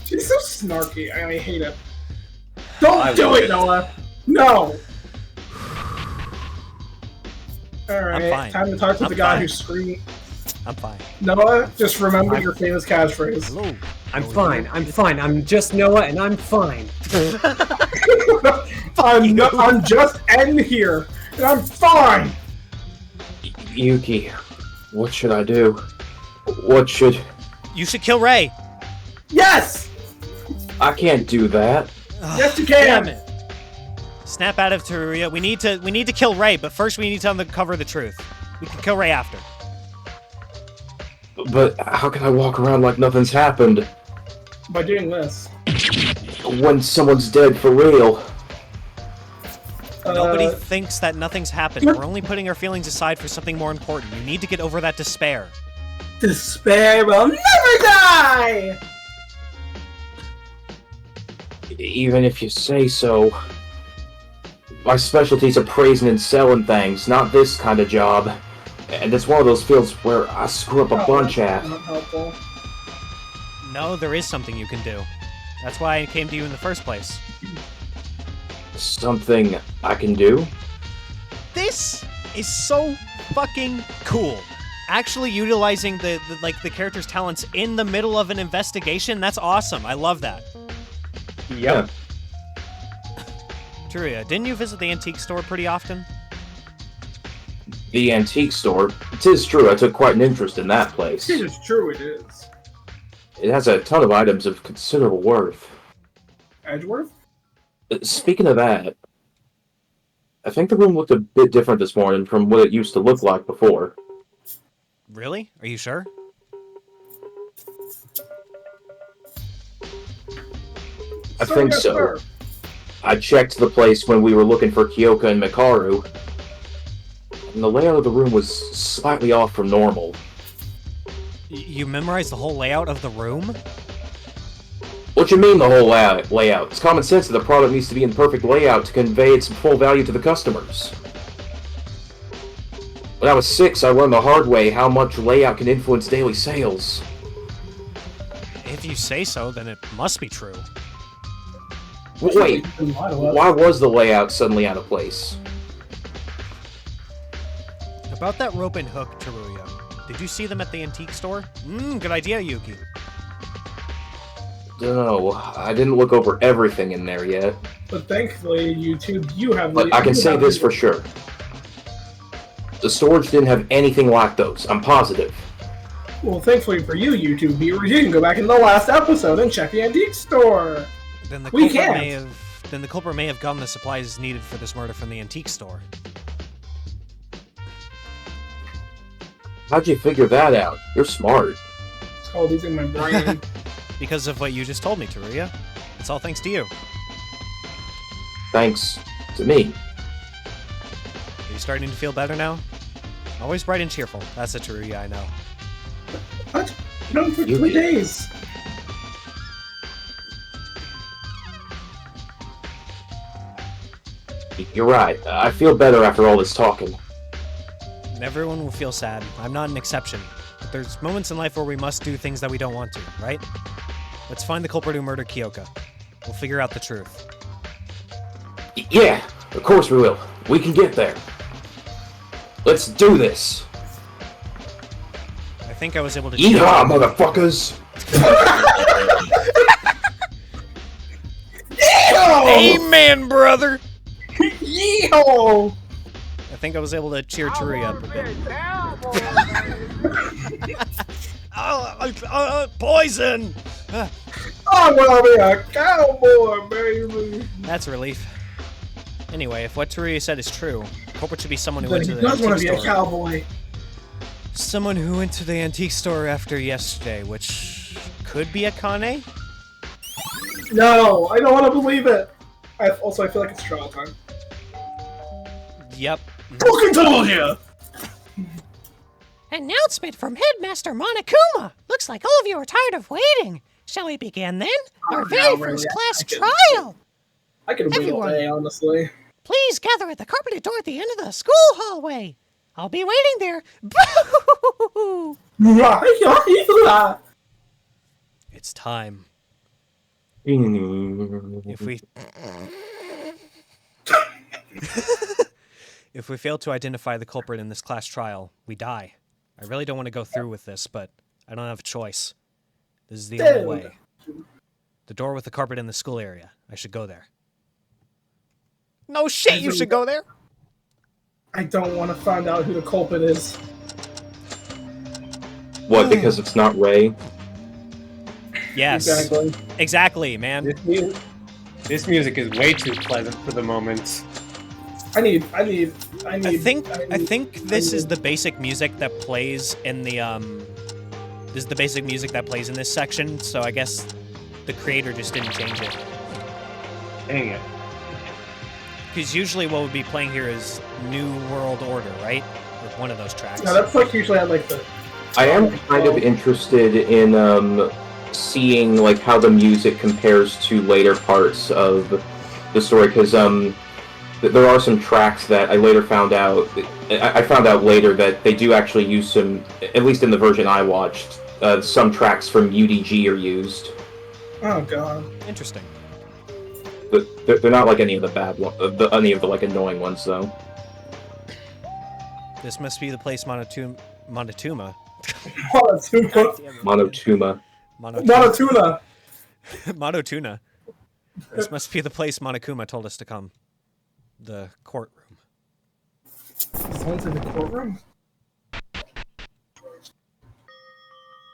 [SPEAKER 1] She's so snarky. I hate it. Don't
[SPEAKER 4] I
[SPEAKER 1] do
[SPEAKER 4] love
[SPEAKER 1] it,
[SPEAKER 4] it.
[SPEAKER 1] Noah. No. All
[SPEAKER 3] I'm
[SPEAKER 1] right,
[SPEAKER 3] fine.
[SPEAKER 1] time to talk to
[SPEAKER 3] I'm
[SPEAKER 1] the guy
[SPEAKER 3] fine.
[SPEAKER 1] who screamed.
[SPEAKER 3] I'm fine.
[SPEAKER 1] Noah, just remember your famous catchphrase.
[SPEAKER 3] Hello.
[SPEAKER 4] I'm fine. I'm fine. I'm just Noah, and I'm fine.
[SPEAKER 1] I'm just N here, and I'm fine.
[SPEAKER 6] Yuki, what should I do? What should...
[SPEAKER 3] You should kill Ray.
[SPEAKER 1] Yes,
[SPEAKER 6] I can't do that.
[SPEAKER 1] yes you can.
[SPEAKER 3] Damn it. Snap out of Teruya. We need to kill Ray, but first we need to uncover the truth. We can kill Ray after.
[SPEAKER 6] But how can I walk around like nothing's happened
[SPEAKER 1] By doing this.
[SPEAKER 6] when someone's dead for real?
[SPEAKER 3] Nobody thinks that nothing's happened. We're only putting our feelings aside for something more important. You need to get over that despair.
[SPEAKER 1] Despair will never die.
[SPEAKER 6] Even if you say so. My specialty's appraising and selling things, not this kind of job. And it's one of those fields where I screw up a bunch at.
[SPEAKER 1] Not helpful.
[SPEAKER 3] No, there is something you can do. That's why I came to you in the first place.
[SPEAKER 6] Something I can do?
[SPEAKER 3] This is so fucking cool. Actually utilizing the character's talents in the middle of an investigation, that's awesome. I love that.
[SPEAKER 6] Yeah.
[SPEAKER 3] Teruya, didn't you visit the antique store pretty often?
[SPEAKER 6] The antique store? It is true, I took quite an interest in that place.
[SPEAKER 1] It is true, it is.
[SPEAKER 6] It has a ton of items of considerable worth.
[SPEAKER 1] Edgeworth?
[SPEAKER 6] Speaking of that, I think the room looked a bit different this morning from what it used to look like before.
[SPEAKER 3] Really? Are you sure?
[SPEAKER 6] I think so. I checked the place when we were looking for Kyoka and Mekaru, and the layout of the room was slightly off from normal.
[SPEAKER 3] You memorized the whole layout of the room?
[SPEAKER 6] What you mean the whole layout? It's common sense that the product needs to be in perfect layout to convey its full value to the customers. When I was 6, I learned the hard way how much layout can influence daily sales.
[SPEAKER 3] If you say so, then it must be true.
[SPEAKER 6] Wait, why was the layout suddenly out of place?
[SPEAKER 3] About that rope and hook, Teruya. Did you see them at the antique store? Good idea, Yuki.
[SPEAKER 6] Dunno, I didn't look over everything in there yet.
[SPEAKER 1] But thankfully, YouTube, you have...
[SPEAKER 6] But I can say this for sure. The storage didn't have anything like those, I'm positive.
[SPEAKER 1] Well, thankfully for you, YouTube viewers, you can go back in the last episode and check the antique store.
[SPEAKER 3] Then the
[SPEAKER 1] We
[SPEAKER 3] culprit
[SPEAKER 1] can't.
[SPEAKER 3] may have gotten the supplies needed for this murder from the antique store.
[SPEAKER 6] How'd you figure that out? You're smart.
[SPEAKER 1] It's called using my brain.
[SPEAKER 3] Because of what you just told me, Teruya. It's all thanks to you.
[SPEAKER 6] Thanks to me.
[SPEAKER 3] Are you starting to feel better now? Always bright and cheerful. That's the Teruya I know.
[SPEAKER 1] What? No, for
[SPEAKER 6] You
[SPEAKER 1] 3
[SPEAKER 6] did.
[SPEAKER 1] days.
[SPEAKER 6] You're right. I feel better after all this talking.
[SPEAKER 3] Everyone will feel sad. I'm not an exception. But there's moments in life where we must do things that we don't want to, right? Let's find the culprit who murdered Kyoka. We'll figure out the truth.
[SPEAKER 6] Yeah, of course we will. We can get there. Let's do this.
[SPEAKER 3] I think I was able to...
[SPEAKER 6] Yeehaw, motherfuckers!
[SPEAKER 3] Amen, brother!
[SPEAKER 1] Yeehaw!
[SPEAKER 3] I think I was able to cheer Teruya up a bit. Poison!
[SPEAKER 1] I wanna be a cowboy, baby!
[SPEAKER 3] That's a relief. Anyway, if what Teruya said is true, the culprit should be someone who
[SPEAKER 1] But
[SPEAKER 3] went
[SPEAKER 1] he
[SPEAKER 3] to the
[SPEAKER 1] does want to
[SPEAKER 3] antique
[SPEAKER 1] be a
[SPEAKER 3] store.
[SPEAKER 1] cowboy.
[SPEAKER 3] Someone who went to the antique store after yesterday, which could be Akane?
[SPEAKER 1] No, I don't want to believe it. I feel like it's trial time.
[SPEAKER 3] Yep.
[SPEAKER 1] Fucking told you!
[SPEAKER 5] Announcement from Headmaster Monokuma! Looks like all of you are tired of waiting. Shall we begin then? Our very
[SPEAKER 1] no, really,
[SPEAKER 5] first class
[SPEAKER 1] I can-
[SPEAKER 5] trial!
[SPEAKER 1] I could wait all
[SPEAKER 5] Everyone.
[SPEAKER 1] day, honestly.
[SPEAKER 5] Please gather at the carpeted door at the end of the school hallway. I'll be waiting there. Boo!
[SPEAKER 3] It's time.
[SPEAKER 6] Mm.
[SPEAKER 3] If we fail to identify the culprit in this class trial, we die. I really don't want to go through with this, but I don't have a choice. This is the only way. The door with the carpet in the school area. I should go there. No shit, you should go there!
[SPEAKER 1] I don't want to find out who the culprit is.
[SPEAKER 6] What, because it's not Ray?
[SPEAKER 3] Yes. Exactly, man.
[SPEAKER 4] This music is way too pleasant for the moment.
[SPEAKER 3] I think this is the basic music that plays in the this is the basic music that plays in this section, so I guess the creator just didn't change it.
[SPEAKER 4] Dang it.
[SPEAKER 3] Because usually what would be playing here is New World Order, right? Or one of those tracks.
[SPEAKER 1] No, that's like usually I like the...
[SPEAKER 6] I am kind of interested in seeing like how the music compares to later parts of the story, because there are some tracks that I later found out. I found out later that they do actually use some, at least in the version I watched, some tracks from UDG are used.
[SPEAKER 1] Oh god.
[SPEAKER 3] Interesting.
[SPEAKER 6] But they're not like any of the bad ones, any of the like annoying ones though.
[SPEAKER 3] This must be the place Monotuma.
[SPEAKER 1] Monotuma.
[SPEAKER 6] Monotuma.
[SPEAKER 1] Monotuna.
[SPEAKER 3] Monotuna. This must be the place Monokuma told us to come. The courtroom.
[SPEAKER 1] Someone's in the courtroom?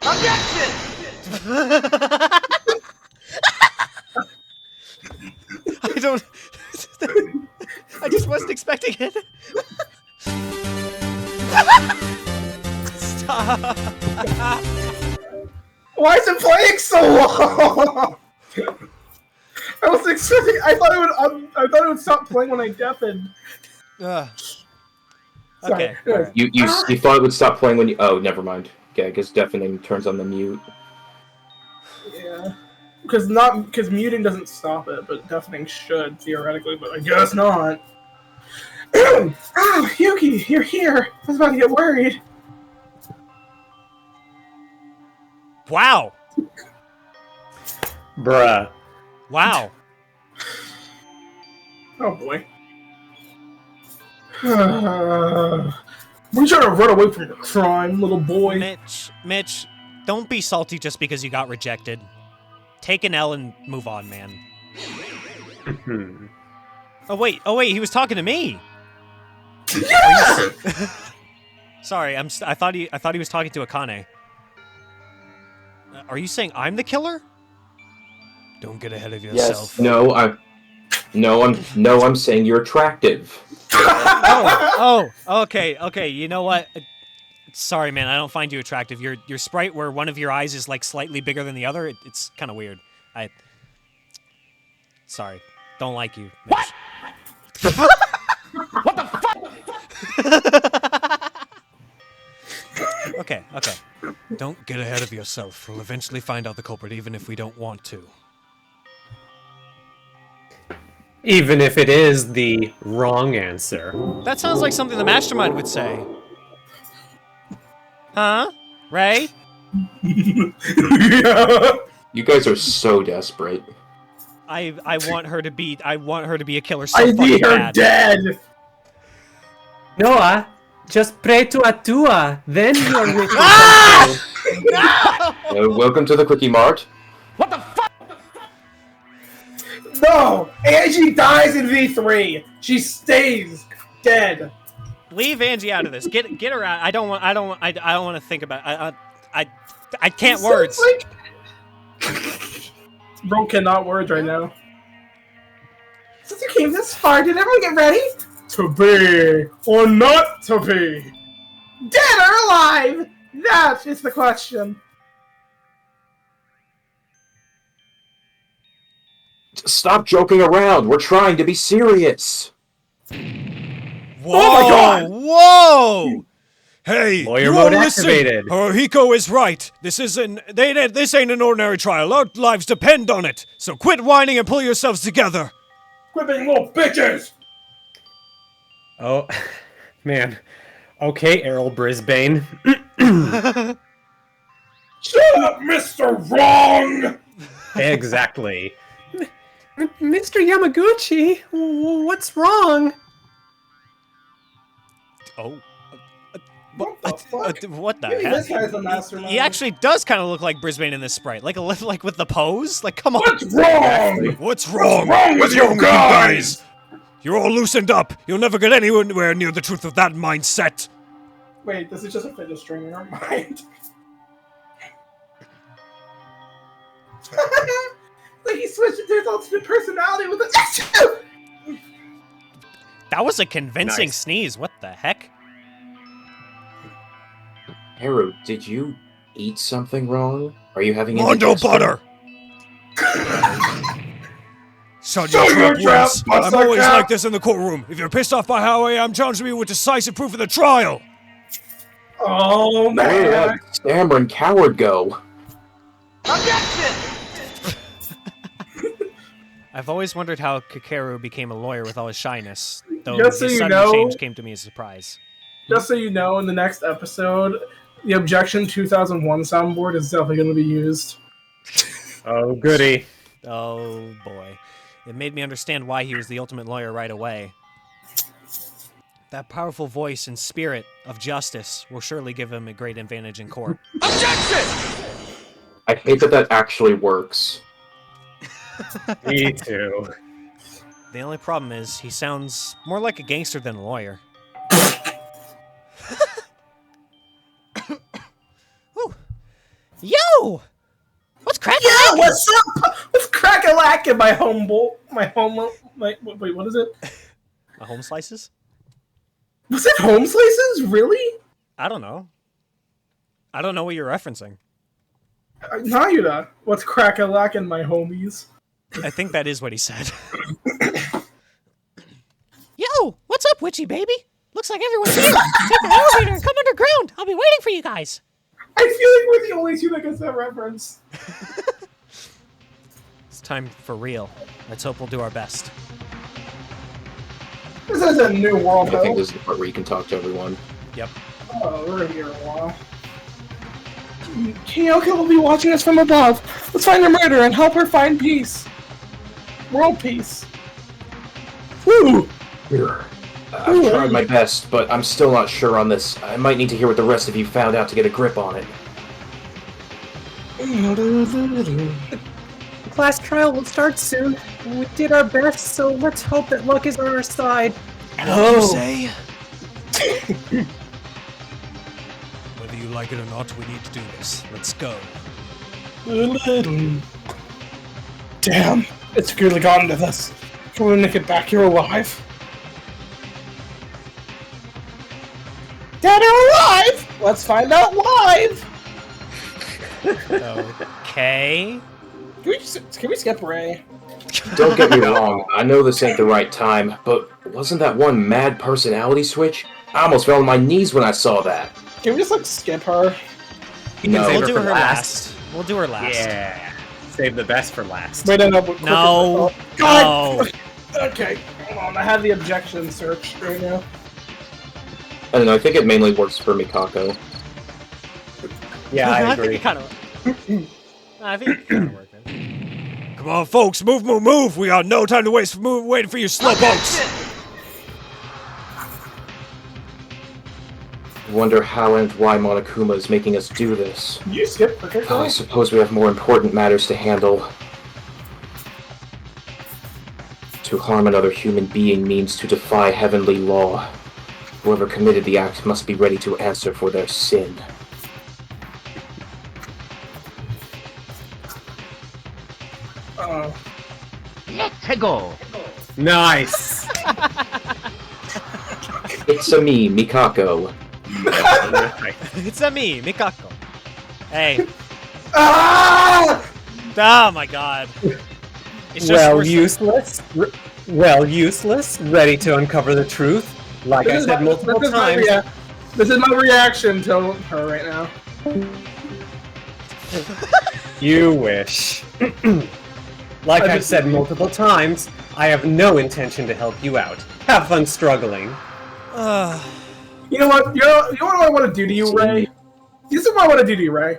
[SPEAKER 5] Objection!
[SPEAKER 3] I don't. I just wasn't expecting it. Stop.
[SPEAKER 1] Why is it playing so long? I was expecting. I thought it would stop playing when I deafened.
[SPEAKER 3] Okay.
[SPEAKER 1] Sorry.
[SPEAKER 6] You thought it would stop playing when you... Oh, never mind. Okay, because deafening turns on the mute.
[SPEAKER 1] Yeah. Because muting doesn't stop it, but deafening should, theoretically, but I guess not. Ah, Yuki, you're here. I was about to get worried.
[SPEAKER 3] Wow.
[SPEAKER 4] Bruh.
[SPEAKER 3] Wow.
[SPEAKER 1] Oh boy. We're trying to run away from your crime, little boy.
[SPEAKER 3] Mitch, don't be salty just because you got rejected. Take an L and move on, man. Oh wait, he was talking to me.
[SPEAKER 1] Yeah!
[SPEAKER 3] Sorry, I thought he was talking to Akane. Are you saying I'm the killer? Don't get ahead of yourself.
[SPEAKER 6] Yes. I'm saying you're attractive.
[SPEAKER 3] Okay. You know what? Sorry, man. I don't find you attractive. Your sprite, where one of your eyes is like slightly bigger than the other, it's kind of weird. Sorry, don't like you. Mitch.
[SPEAKER 5] What? What the fuck?
[SPEAKER 3] Okay.
[SPEAKER 7] Don't get ahead of yourself. We'll eventually find out the culprit, even if we don't want to.
[SPEAKER 4] Even if it is the wrong answer.
[SPEAKER 3] That sounds like something the mastermind would say. Huh? Ray?
[SPEAKER 1] Yeah.
[SPEAKER 6] You guys are so desperate.
[SPEAKER 3] I want her to be a killer so
[SPEAKER 1] I
[SPEAKER 3] fucking
[SPEAKER 1] need her
[SPEAKER 3] bad.
[SPEAKER 1] dead.
[SPEAKER 4] Noah, just pray to Atua, then your wish will come true.
[SPEAKER 6] Welcome to the Quickie Mart.
[SPEAKER 5] What the fuck?
[SPEAKER 1] No, Angie dies in V3. She stays dead.
[SPEAKER 3] Leave Angie out of this. Get her out. I don't want to think about it. I can't words.
[SPEAKER 1] Bro cannot words right now. Since you came this far, did everyone get ready? To be or not to be? Dead or alive? That is the question.
[SPEAKER 6] Stop joking around. We're trying to be serious.
[SPEAKER 7] Whoa!
[SPEAKER 1] Oh my God!
[SPEAKER 7] Whoa! Hey,
[SPEAKER 4] Lawyer
[SPEAKER 7] you
[SPEAKER 4] mode
[SPEAKER 7] all listen.
[SPEAKER 4] activated.
[SPEAKER 7] Haruhiko is right. This ain't an ordinary trial. Our lives depend on it. So quit whining and pull yourselves together.
[SPEAKER 1] Quit being little bitches!
[SPEAKER 4] Oh, man. Okay, Errol Brisbane.
[SPEAKER 1] Shut up, Mr. Wrong!
[SPEAKER 4] Exactly. Mr. Yamaguchi, what's wrong?
[SPEAKER 3] Oh.
[SPEAKER 1] What the fuck?
[SPEAKER 3] What the
[SPEAKER 1] Maybe
[SPEAKER 3] heck?
[SPEAKER 1] this guy's the mastermind.
[SPEAKER 3] He actually does kind of look like Brisbane in this sprite, like with the pose. Like, come on.
[SPEAKER 1] What's wrong?
[SPEAKER 7] What's wrong
[SPEAKER 1] with you guys?
[SPEAKER 7] You're all loosened up. You'll never get anywhere near the truth with that mindset.
[SPEAKER 1] Wait, this is just a fidget string in our mind. Like he switched into his alternate personality with a.
[SPEAKER 3] That was a convincing
[SPEAKER 4] Nice.
[SPEAKER 3] sneeze. What the heck?
[SPEAKER 6] Haru, did you eat something wrong? Are you having
[SPEAKER 7] Mondo
[SPEAKER 6] indigestion?
[SPEAKER 7] butter. Shut
[SPEAKER 1] Shut
[SPEAKER 7] your
[SPEAKER 1] your
[SPEAKER 7] trap,
[SPEAKER 1] trap,
[SPEAKER 7] once. I'm
[SPEAKER 1] buster
[SPEAKER 7] always
[SPEAKER 1] cap.
[SPEAKER 7] like this in the courtroom. If you're pissed off by how I am, challenge me with decisive proof of the trial.
[SPEAKER 1] Oh
[SPEAKER 6] Where did
[SPEAKER 1] man!
[SPEAKER 6] that stammering coward go?
[SPEAKER 5] Objection!
[SPEAKER 3] I've always wondered how Kakeru became a lawyer with all his shyness, though
[SPEAKER 1] Just so
[SPEAKER 3] his
[SPEAKER 1] you
[SPEAKER 3] sudden
[SPEAKER 1] know-
[SPEAKER 3] change came to me as a surprise.
[SPEAKER 1] Just so you know, in the next episode, the Objection 2001 soundboard is definitely going to be used.
[SPEAKER 4] Oh, goody.
[SPEAKER 3] Oh boy. It made me understand why he was the ultimate lawyer right away. That powerful voice and spirit of justice will surely give him a great advantage in court.
[SPEAKER 6] I hate that actually works.
[SPEAKER 4] Me too.
[SPEAKER 3] The only problem is he sounds more like a gangster than a lawyer.
[SPEAKER 5] Whew. Yo! What's cracking?
[SPEAKER 1] Yeah, what's up? What's crack-a-lack in my wait, what is it?
[SPEAKER 3] My home slices?
[SPEAKER 1] Was it home slices? Really?
[SPEAKER 3] I don't know. I don't know what you're referencing.
[SPEAKER 1] Nayuda, what's crack-a-lack in my homies?
[SPEAKER 3] I think that is what he said.
[SPEAKER 5] Yo! What's up, witchy baby? Looks like everyone's here. Take the elevator and come underground. I'll be waiting for you guys.
[SPEAKER 1] I feel like we're the only two that gets that reference.
[SPEAKER 3] It's time for real. Let's hope we'll do our best.
[SPEAKER 1] This is a new world,
[SPEAKER 6] I think
[SPEAKER 1] though.
[SPEAKER 6] this is the part where you can talk to everyone.
[SPEAKER 3] Yep.
[SPEAKER 1] Oh, we're gonna be here a while. Kyoka will be watching us from above. Let's find her murderer and help her find peace. World peace. Woo!
[SPEAKER 6] I've tried my best, but I'm still not sure on this. I might need to hear what the rest of you found out to get a grip on it.
[SPEAKER 4] The class trial will start soon. We did our best, so let's hope that luck is on our side.
[SPEAKER 3] You say?
[SPEAKER 7] Whether you like it or not, we need to do this. Let's go.
[SPEAKER 1] Damn, it's really gotten to this. Can we make it back here alive? Dead or alive? Let's find out live!
[SPEAKER 3] Okay.
[SPEAKER 1] Can we skip Ray?
[SPEAKER 6] Don't get me wrong, I know this ain't the right time, but wasn't that one mad personality switch? I almost fell on my knees when I saw that.
[SPEAKER 1] Can we just, like, skip her?
[SPEAKER 6] No,
[SPEAKER 4] save
[SPEAKER 3] We'll do
[SPEAKER 4] for
[SPEAKER 3] her
[SPEAKER 4] last.
[SPEAKER 3] last. We'll do her last.
[SPEAKER 4] Yeah. Save the best for last.
[SPEAKER 1] Wait, no.
[SPEAKER 3] No.
[SPEAKER 1] God!
[SPEAKER 3] No.
[SPEAKER 1] Okay, hold on. I have the objection search right now.
[SPEAKER 6] I don't know, I think it mainly works for Mikako.
[SPEAKER 4] Yeah, I
[SPEAKER 3] think
[SPEAKER 4] agree.
[SPEAKER 3] it kind of. I think it kind of worked.
[SPEAKER 7] Come on, folks, move, move, move! We got no time to waste waiting for you slowpokes!
[SPEAKER 6] I wonder how and why Monokuma is making us do this.
[SPEAKER 1] You skip her.
[SPEAKER 6] Oh, I suppose we have more important matters to handle. To harm another human being means to defy heavenly law. Whoever committed the act must be ready to answer for their sin.
[SPEAKER 8] Let's go.
[SPEAKER 4] Nice.
[SPEAKER 6] It's a me, Mikako.
[SPEAKER 3] It's a me, Mikako. Hey.
[SPEAKER 1] Ah!
[SPEAKER 3] Oh my god. It's just
[SPEAKER 4] Well,
[SPEAKER 3] worse
[SPEAKER 4] useless. Ready to uncover the truth. Like I said multiple times.
[SPEAKER 1] This is my reaction to her right now.
[SPEAKER 4] You wish. Like I've said multiple times, I have no intention to help you out. Have fun struggling.
[SPEAKER 1] You know what? You know what I want to do to you, Ray? This is what I want to do to you, Ray.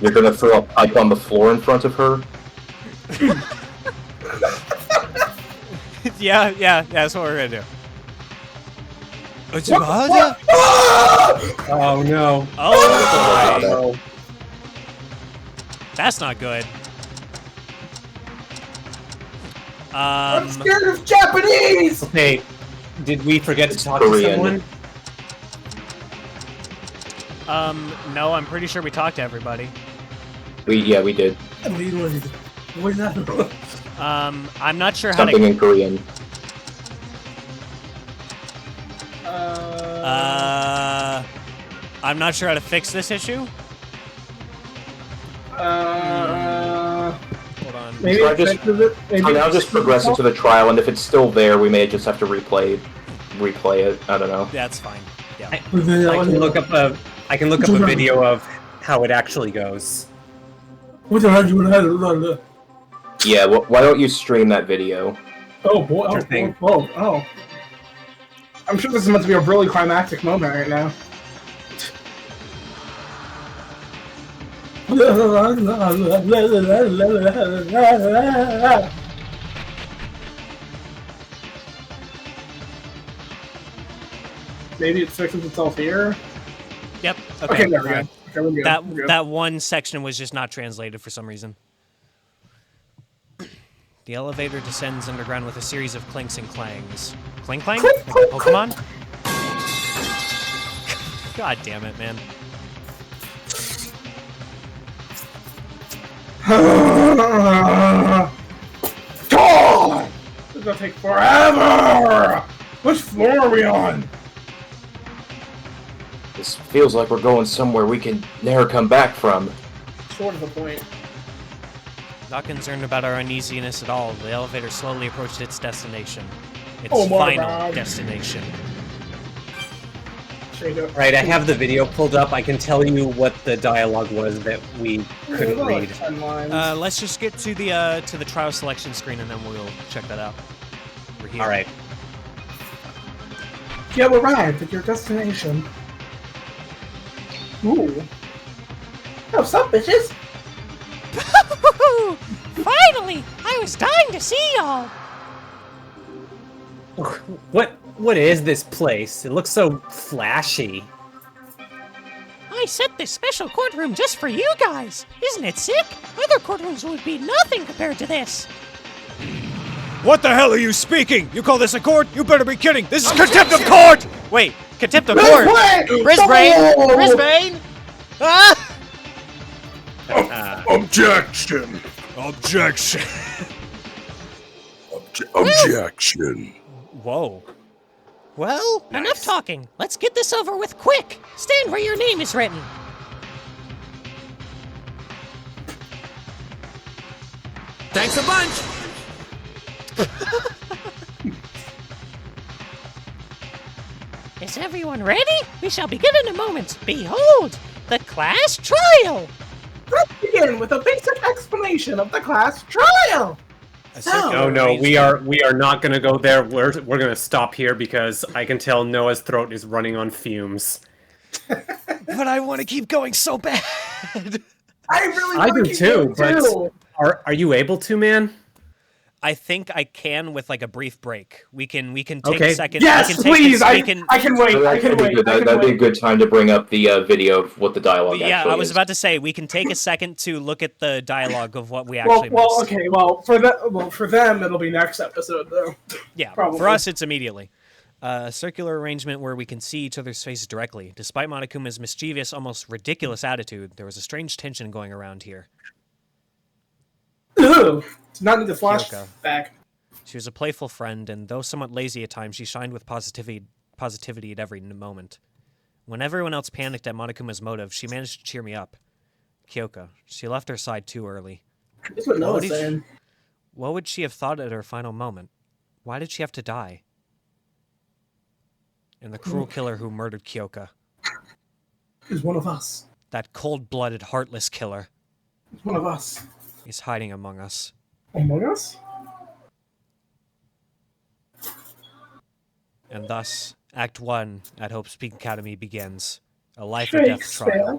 [SPEAKER 6] You're gonna throw a pipe on the floor in front of her?
[SPEAKER 3] yeah, that's what we're gonna do.
[SPEAKER 7] What's the matter?
[SPEAKER 4] Oh no.
[SPEAKER 3] Oh boy.
[SPEAKER 4] No.
[SPEAKER 3] That's not good.
[SPEAKER 1] I'm scared of Japanese!
[SPEAKER 4] Hey, did we forget to talk
[SPEAKER 6] Korean.
[SPEAKER 4] to someone?
[SPEAKER 3] No, I'm pretty sure we talked to everybody.
[SPEAKER 6] We did.
[SPEAKER 3] I'm not sure how
[SPEAKER 6] Something
[SPEAKER 3] to.
[SPEAKER 6] in Korean.
[SPEAKER 3] I'm not sure how to fix this issue. Hold on.
[SPEAKER 1] Maybe
[SPEAKER 6] So I
[SPEAKER 1] it
[SPEAKER 6] just-
[SPEAKER 1] fixes it. Maybe
[SPEAKER 6] I'll
[SPEAKER 1] it
[SPEAKER 6] just progress it to the trial, and if it's still there, we may just have to replay it. I don't know.
[SPEAKER 3] That's fine. Yeah.
[SPEAKER 4] I can look up a video of how it actually goes.
[SPEAKER 1] What the hell do you want to?
[SPEAKER 6] Yeah, why don't you stream that video?
[SPEAKER 1] Oh boy!
[SPEAKER 4] Interesting.
[SPEAKER 1] Oh! I'm sure this is meant to be a really climactic moment right now. Maybe it fixes itself here.
[SPEAKER 3] Yep.
[SPEAKER 1] Okay, there we go.
[SPEAKER 3] alright.
[SPEAKER 1] Okay, we're good. We're good.
[SPEAKER 3] That one section was just not translated for some reason. The elevator descends underground with a series of clinks and clangs. Cling clang?
[SPEAKER 1] Clink,
[SPEAKER 3] Like a
[SPEAKER 1] clink,
[SPEAKER 3] Pokemon? God damn it, man.
[SPEAKER 1] God! This is gonna take forever! Which floor are we on?
[SPEAKER 6] This feels like we're going somewhere we can never come back from.
[SPEAKER 1] Sort of the point.
[SPEAKER 3] Not concerned about our uneasiness at all, the elevator slowly approached its destination. Its
[SPEAKER 1] Oh my
[SPEAKER 3] final
[SPEAKER 1] God.
[SPEAKER 3] destination.
[SPEAKER 1] Straight up.
[SPEAKER 4] Right, I have the video pulled up. I can tell you what the dialogue was that we couldn't
[SPEAKER 1] Like
[SPEAKER 4] read.
[SPEAKER 1] 10 lines.
[SPEAKER 3] Let's just get to the trial selection screen and then we'll check that out. We're here.
[SPEAKER 4] All right.
[SPEAKER 1] You have arrived at your destination. Ooh. What's up, bitches?
[SPEAKER 5] Finally! I was dying to see y'all!
[SPEAKER 4] What is this place? It looks so flashy.
[SPEAKER 5] I set this special courtroom just for you guys! Isn't it sick? Other courtrooms would be nothing compared to this!
[SPEAKER 7] What the hell are you speaking? You call this a court? You better be kidding. This is contempt of court!
[SPEAKER 3] Wait, contempt of court! Brisbane!
[SPEAKER 1] Oh!
[SPEAKER 3] Brisbane! Ah!
[SPEAKER 9] Objection!
[SPEAKER 7] Objection.
[SPEAKER 9] Objection!
[SPEAKER 3] Whoa. Well,
[SPEAKER 5] Enough talking! Let's get this over with quick! Stand where your name is written!
[SPEAKER 7] Thanks a bunch.
[SPEAKER 5] Is everyone ready? We shall begin in a moment. Behold, the class trial!
[SPEAKER 1] Let's begin with a basic explanation of the class trial.
[SPEAKER 4] No, we are not gonna go there. We're gonna stop here because I can tell Noah's throat is running on fumes.
[SPEAKER 3] but I want to keep going so bad.
[SPEAKER 1] I really
[SPEAKER 4] I
[SPEAKER 1] wanna
[SPEAKER 4] do
[SPEAKER 1] keep
[SPEAKER 4] too,
[SPEAKER 1] going, too.
[SPEAKER 4] but are you able to, man?
[SPEAKER 3] I think I can with like a brief break. We can take
[SPEAKER 4] Okay.
[SPEAKER 3] a second.
[SPEAKER 1] Yes,
[SPEAKER 3] we can take
[SPEAKER 1] please.
[SPEAKER 3] this,
[SPEAKER 1] I
[SPEAKER 3] we
[SPEAKER 1] can
[SPEAKER 3] can,
[SPEAKER 1] wait. I can wait.
[SPEAKER 6] That'd be a good time to bring up the video of what the dialogue
[SPEAKER 3] yeah,
[SPEAKER 6] actually
[SPEAKER 3] I was
[SPEAKER 6] is.
[SPEAKER 3] about to say we can take a second to look at the dialogue of what we actually
[SPEAKER 1] Well,
[SPEAKER 3] missed.
[SPEAKER 1] okay. For them, it'll be next episode though.
[SPEAKER 3] Yeah,
[SPEAKER 1] probably.
[SPEAKER 3] for us, it's immediately. A circular arrangement where we can see each other's faces directly. Despite Monokuma's mischievous, almost ridiculous attitude, there was a strange tension going around here.
[SPEAKER 1] Ugh. It's not in the
[SPEAKER 3] Kyoko.
[SPEAKER 1] flashback.
[SPEAKER 3] She was a playful friend, and though somewhat lazy at times, she shined with positivity at every moment. When everyone else panicked at Monokuma's motive, she managed to cheer me up. Kyoko. She left her side too early.
[SPEAKER 1] That's what Noah's
[SPEAKER 3] would he-
[SPEAKER 1] saying.
[SPEAKER 3] What would she have thought at her final moment? Why did she have to die? And the cruel killer who murdered Kyoko.
[SPEAKER 1] He's one of us.
[SPEAKER 3] That cold-blooded, heartless killer
[SPEAKER 1] He's one of us.
[SPEAKER 3] is hiding among us.
[SPEAKER 1] Among us?
[SPEAKER 3] And thus, Act 1 at Hope's Peak Academy begins. A life or death trial.
[SPEAKER 1] Shakespeare.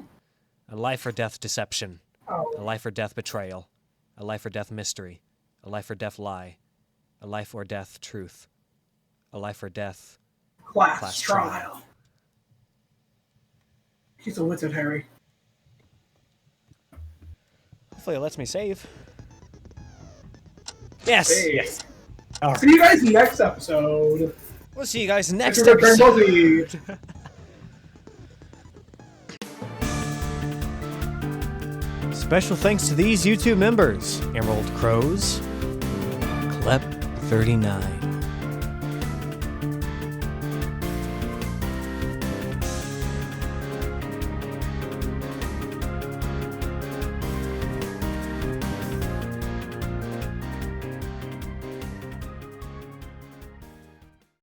[SPEAKER 3] A life or death deception.
[SPEAKER 1] Oh.
[SPEAKER 3] A life or death betrayal. A life or death mystery. A life or death lie. A life or death truth. A life or death
[SPEAKER 1] Class trial. He's a wizard, Harry.
[SPEAKER 3] Hopefully it lets me save. Yes!
[SPEAKER 1] Hey.
[SPEAKER 4] Yes.
[SPEAKER 1] See you guys next episode.
[SPEAKER 3] We'll see you guys next
[SPEAKER 1] Thanks for
[SPEAKER 3] episode.
[SPEAKER 1] Dragon Ball Z.
[SPEAKER 3] Special thanks to these YouTube members: Emerald Crows, Clep39,